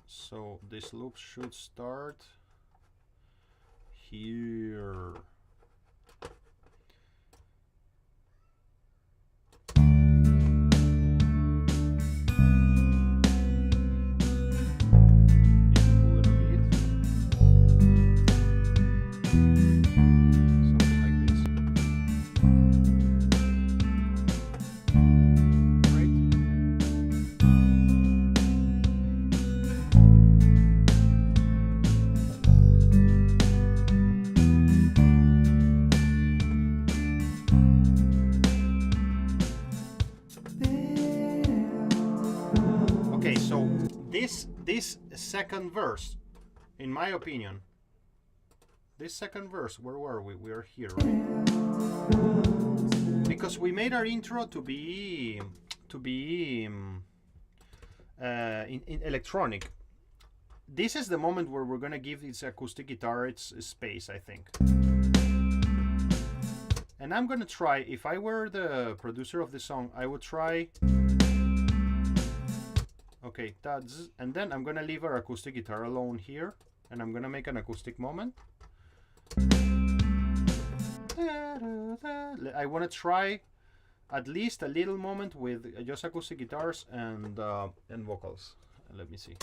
S1: So this loop should start here. This second verse, in my opinion, this second verse, where were we? We are here, right? Because we made our intro to be in electronic. This is the moment where we're gonna give this acoustic guitar its space, I think. And I'm gonna try, if I were the producer of the song, I would try. Okay, that's, and then I'm gonna leave our acoustic guitar alone here, and I'm gonna make an acoustic moment. I wanna try at least a little moment with just acoustic guitars and vocals. Let me see.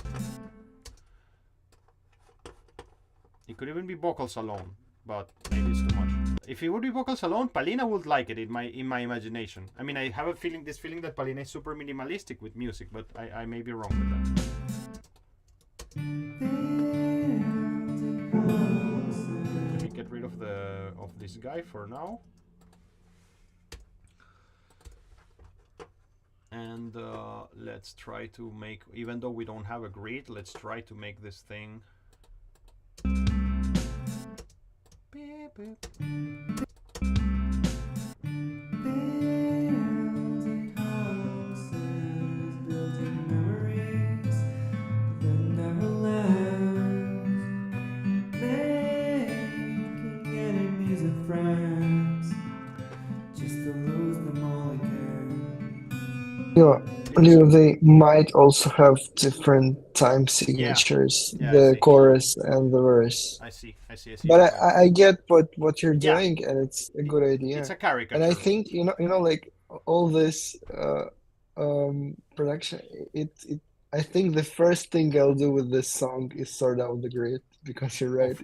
S1: It could even be vocals alone, but maybe it's too much. If it would be vocals alone, Palina would like it in my imagination. I mean, I have a feeling, this feeling that Palina is super minimalistic with music, but I may be wrong with that. Let me get rid of this guy for now. And let's try to make, even though we don't have a grid, let's try to make this thing. Beep, beep.
S2: Leo, they might also have different time signatures,
S1: Yeah,
S2: the chorus and the verse.
S1: I see.
S2: But I get what you're doing, and it's a good idea.
S1: It's a caricature.
S2: And I think you know, like all this production, I think the first thing I'll do with this song is sort out the grid, because you're right.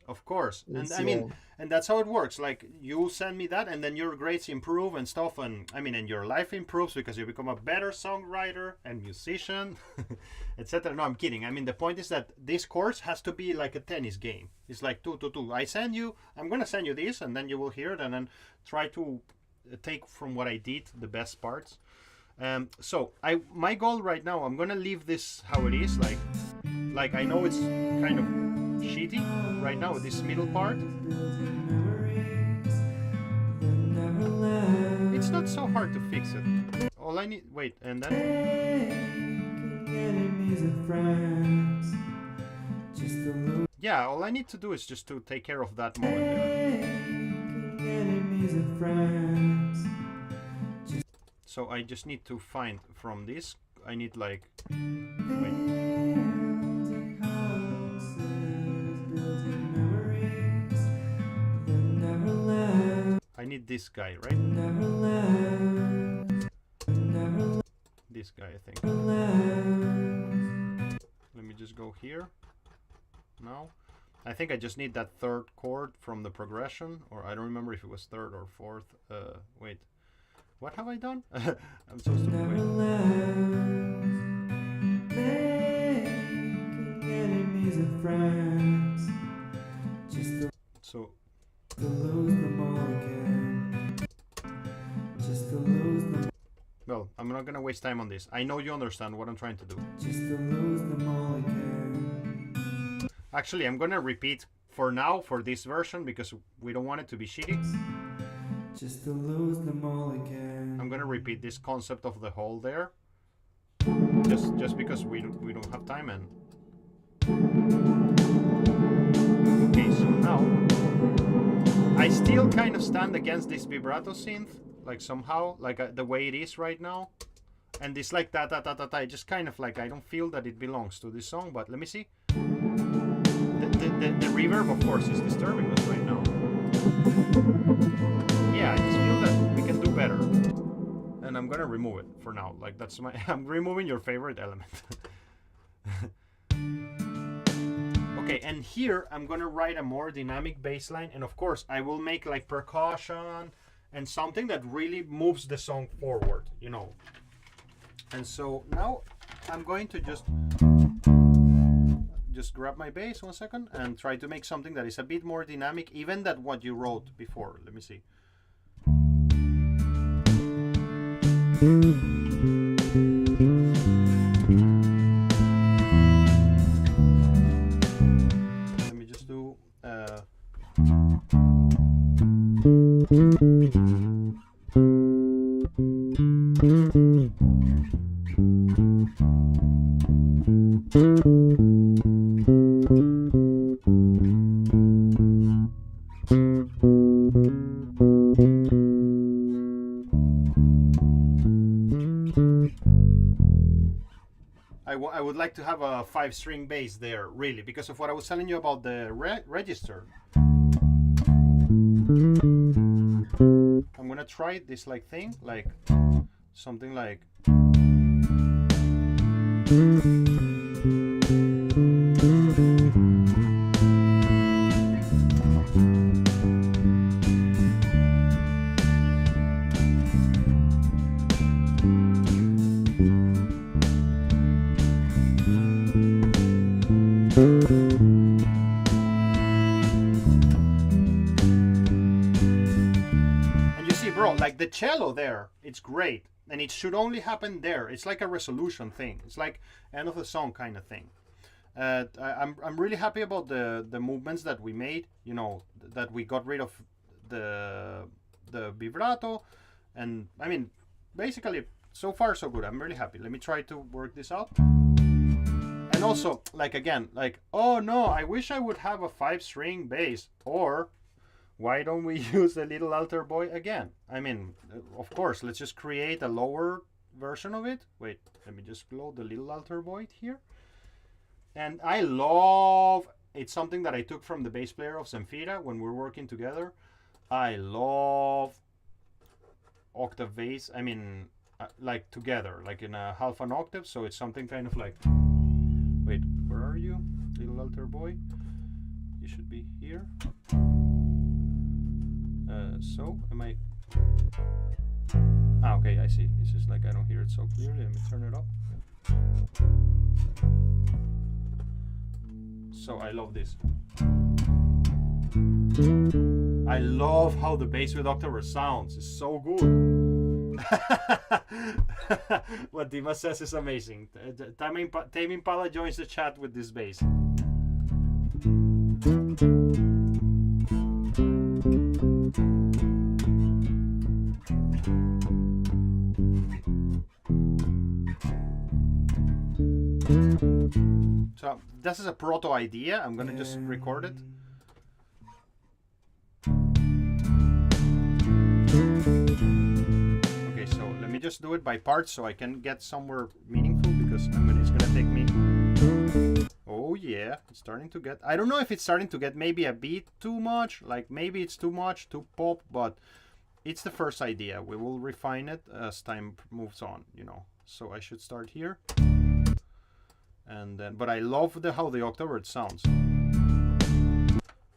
S1: Of course. And I mean, and that's how it works. Like, you send me that, and then your grades improve and stuff, and I mean, and your life improves because you become a better songwriter and musician, etc. No, I'm kidding. I mean, the point is that this course has to be like a tennis game. It's like 2 to 2. I'm gonna send you this, and then you will hear it, and then try to take from what I did the best parts. So my goal right now, I'm gonna leave this how it is. Like I know it's kind of shitty right now with this middle part. It's not so hard to fix it. All I need, wait, and then yeah, all I need to do is just to take care of that moment there. So I just need to find from this, I need like, wait. I need this guy, right? This guy, I think. Let me just go here. Now, I think I just need that third chord from the progression, or I don't remember if it was third or fourth. Wait. What have I done? I'm so stupid. So.
S5: To lose them all again. to lose them,
S1: Well, I'm not gonna waste time on this. I know you understand what I'm trying to do.
S5: just to lose them all again.
S1: Actually, I'm gonna repeat for now for this version because we don't want it to be shitty.
S5: Just to lose them all again.
S1: I'm gonna repeat this concept of the hole there. Just because we don't have time and. Okay, so now I still kind of stand against this vibrato synth, like somehow, like the way it is right now, and this like ta ta ta ta ta. It just kind of like I don't feel that it belongs to this song. But let me see. The reverb, of course, is disturbing us right now. Yeah, I just feel that we can do better, and I'm gonna remove it for now. Like that's my. I'm removing your favorite element. Okay, and here I'm gonna write a more dynamic bass line, and of course I will make like percussion and something that really moves the song forward, you know. And so now I'm going to just grab my bass 1 second and try to make something that is a bit more dynamic, even than what you wrote before. Let me see. Let me just do I would like to have a 5-string bass there, really, because of what I was telling you about the register. I'm gonna try this like thing, like something like. Like the cello there, it's great, and it should only happen there. It's like a resolution thing. It's like end of the song kind of thing. I'm really happy about the movements that we made. You know, that we got rid of the vibrato, and I mean, basically, so far so good. I'm really happy. Let me try to work this out. And also, like again, like oh no, I wish I would have a 5-string bass, or why don't we use the little altar boy again? I mean, of course, let's just create a lower version of it. Wait, let me just load the little altar boy here. And I love, it's something that I took from the bass player of Zemfira when we're working together. I love octave bass. I mean, like together, like in a half an octave. So it's something kind of like, wait, where are you? Little altar boy. You should be here. So am I? Ah, okay, I see. It's just like I don't hear it so clearly. Let me turn it up. So I love this. I love how the bass with October sounds. It's so good. What Dima says is amazing. Tame Impala joins the chat with this bass. So this is a proto idea. I'm gonna just record it. Okay, so let me just do it by parts so I can get somewhere meaningful, because it's gonna take me. Oh yeah, it's starting to get. I don't know if it's starting to get maybe a bit too much. Like maybe it's too much, too pop, but it's the first idea. We will refine it as time moves on, you know. So I should start here. And then, but I love how the octave sounds.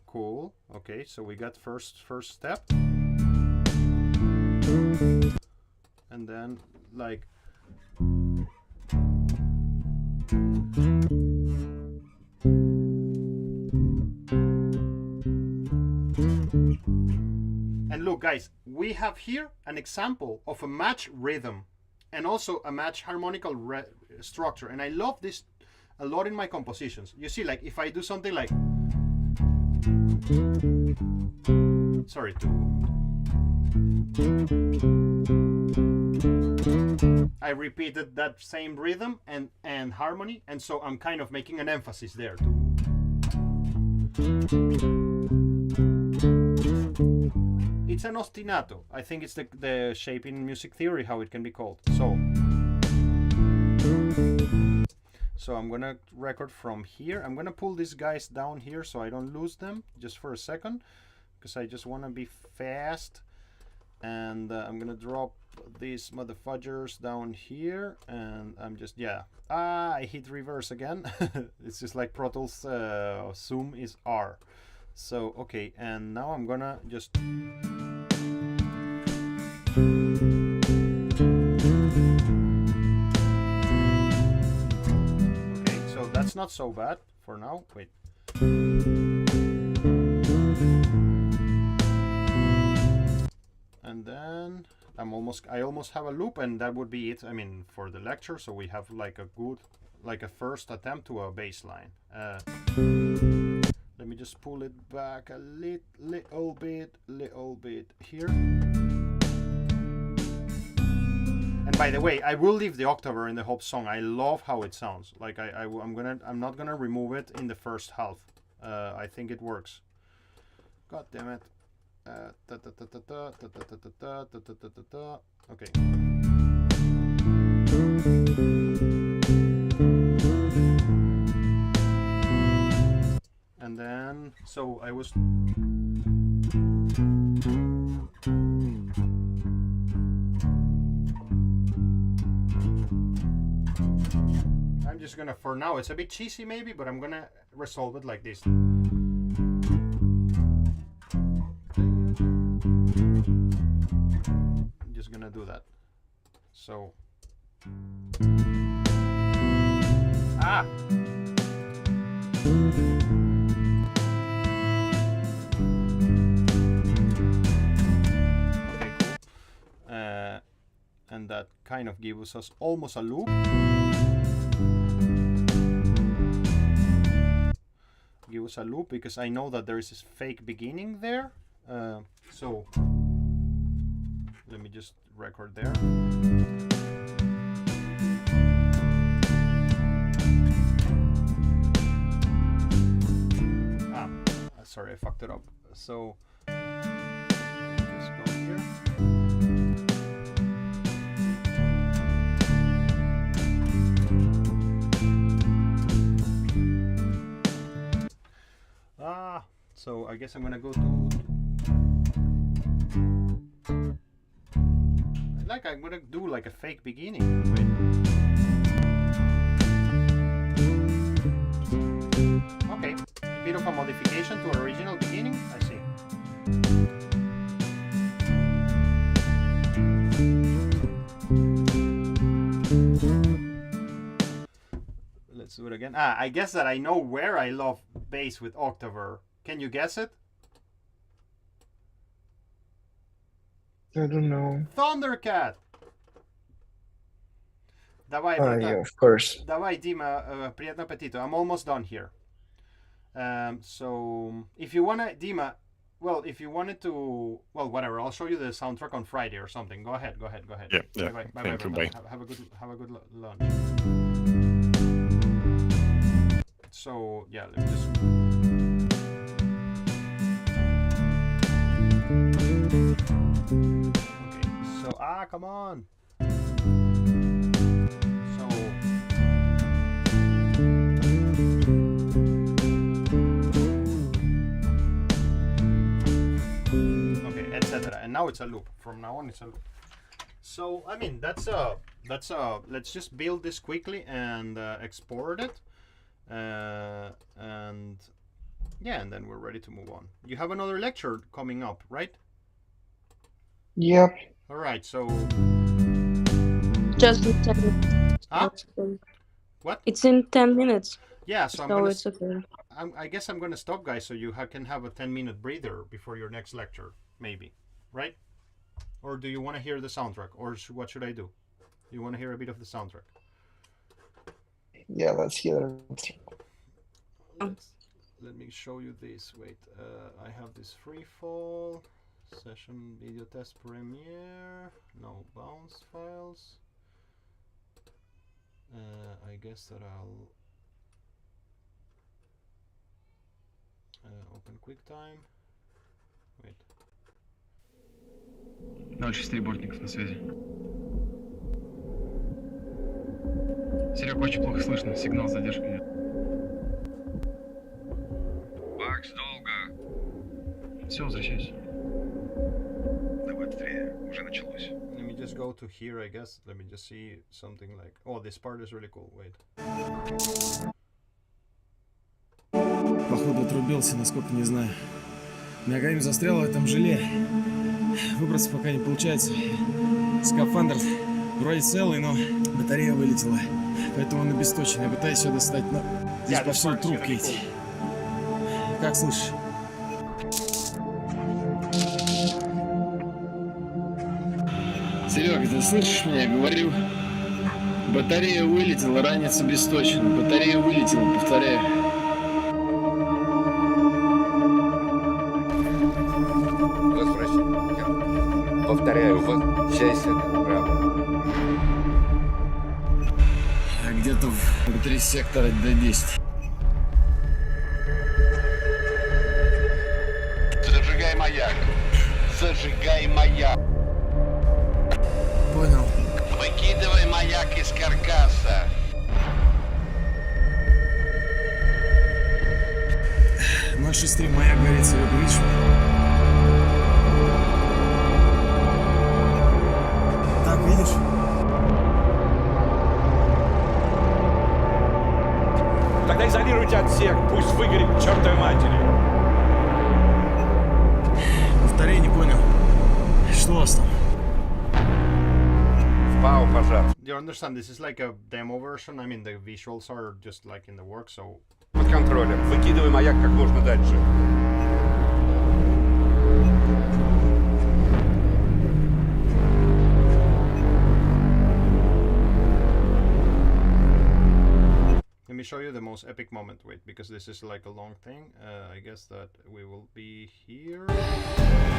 S1: Cool. Okay, so we got first step, and then like and look, guys, we have here an example of a match rhythm and also a match harmonical structure, and I love this a lot in my compositions. You see, like if I do something like, sorry, I repeated that same rhythm and harmony, and so I'm kind of making an emphasis there. It's an ostinato. I think it's the shape in music theory how it can be called. So I'm gonna record from here. I'm gonna pull these guys down here so I don't lose them just for a second, because I just want to be fast. And I'm gonna drop these motherfuckers down here, and I'm just, yeah. I hit reverse again. It's just like Pro Tools zoom is R. So okay, and now I'm gonna just okay, so that's not so bad for now. Wait. And then I almost have a loop, and that would be it. I mean, for the lecture, so we have like a first attempt to a bass line. Let me just pull it back a little bit here. And by the way, I will leave the octaver in the whole song. I love how it sounds. Like I'm not gonna remove it in the first half. I think it works. God damn it. Okay. And then, so I was I'm just gonna, for now, it's a bit cheesy maybe, but I'm gonna resolve it like this. I'm just gonna do that. So okay, cool. And that kind of gives us almost a loop. Give us a loop because I know that there is this fake beginning there. So let me just record there. Sorry, I fucked it up. So just go here. So I guess I'm gonna go to I'm gonna do like a fake beginning. Wait. Okay, a bit of a modification to original beginning. I see. Let's do it again. I guess that I know where I love bass with octaver. Can you guess it?
S2: I don't know.
S1: Thundercat! Давай,
S2: yeah, of course.
S1: Давай, Dima, приятного аппетита. I'm almost done here. So, if you wanna, Dima, well, if you wanted to, well, whatever, I'll show you the soundtrack on Friday or something. Go ahead.
S4: Yeah.
S1: Bye.
S4: Thank you, bye.
S1: Have a good lunch. So, yeah, let me just... Okay, so come on. So okay, etc. And now it's a loop. From now on, it's a loop. So I mean, that's let's just build this quickly and export it, and yeah, and then we're ready to move on. You have another lecture coming up, right?
S2: Yep.
S1: All right, so
S3: Just in 10 minutes.
S1: Huh? What?
S3: It's in 10 minutes.
S1: Yeah, so
S3: So it's okay.
S1: I guess I'm gonna stop, guys, so you can have a 10-minute breather before your next lecture, maybe, right? Or do you want to hear the soundtrack? Or what should I do? You want to hear a bit of the soundtrack?
S2: Yeah, let's hear it.
S1: Let me show you this. Wait, I have this free fall session video test premiere. No bounce files. I guess that I'll open QuickTime. Wait.
S6: 063 Бортников на связи. Серег, очень плохо слышно. Сигнал, задержка идет. Макс, долго. Все, возвращайся. Давай быстрее, уже началось.
S1: Let me just go to here, I guess. Let me just see something like... Oh, this part is really cool. Wait.
S7: Походу отрубился, насколько не знаю. Ногами застрял в этом желе. Выбраться пока не получается. Скафандр вроде целый, но батарея вылетела. Поэтому он обесточен. Я пытаюсь все достать, но здесь повсюду трубки эти. Как слышишь? Серега, ты слышишь меня? Говорю. Батарея вылетела, ранец обесточен. Батарея вылетела, повторяю.
S8: Возвращайся. Повторяю, возвращайся.
S7: Где-то внутри сектора D10.
S8: Зажигай маяк. Зажигай маяк.
S7: Понял.
S8: Выкидывай маяк из каркаса.
S7: 063 маяк горит, Серега, видишь? Так, видишь?
S9: Тогда изолируйте отсек, пусть выгорит к чертовой матери.
S7: Повторяй, не понял. Что у вас там?
S8: Впал пожар.
S1: Do you understand? This is like a demo version. I mean, the visuals are just like in the work, so...
S8: Под контролем. Выкидывай маяк как можно дальше.
S1: Let me show you the most epic moment. Wait, because this is like a long thing. I guess that we will be here.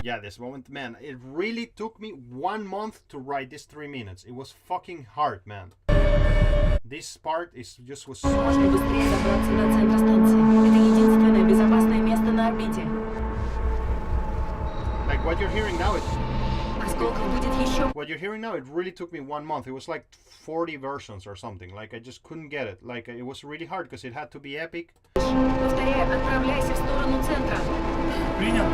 S1: Yeah, this moment, man. It really took me 1 month to write this 3 minutes. It was fucking hard, man. This part is just was so...
S10: Можно быстрее добраться до центра станции. Это единственное безопасное место на орбите.
S1: Like what you're hearing now,
S10: Осколков будет еще.
S1: what you're hearing now, it really took me 1 month. It was like 40 versions or something. Like I just couldn't get it. Like it was really hard because it had to be epic.
S10: Повторяю, отправляйся в сторону центра.
S6: Принял.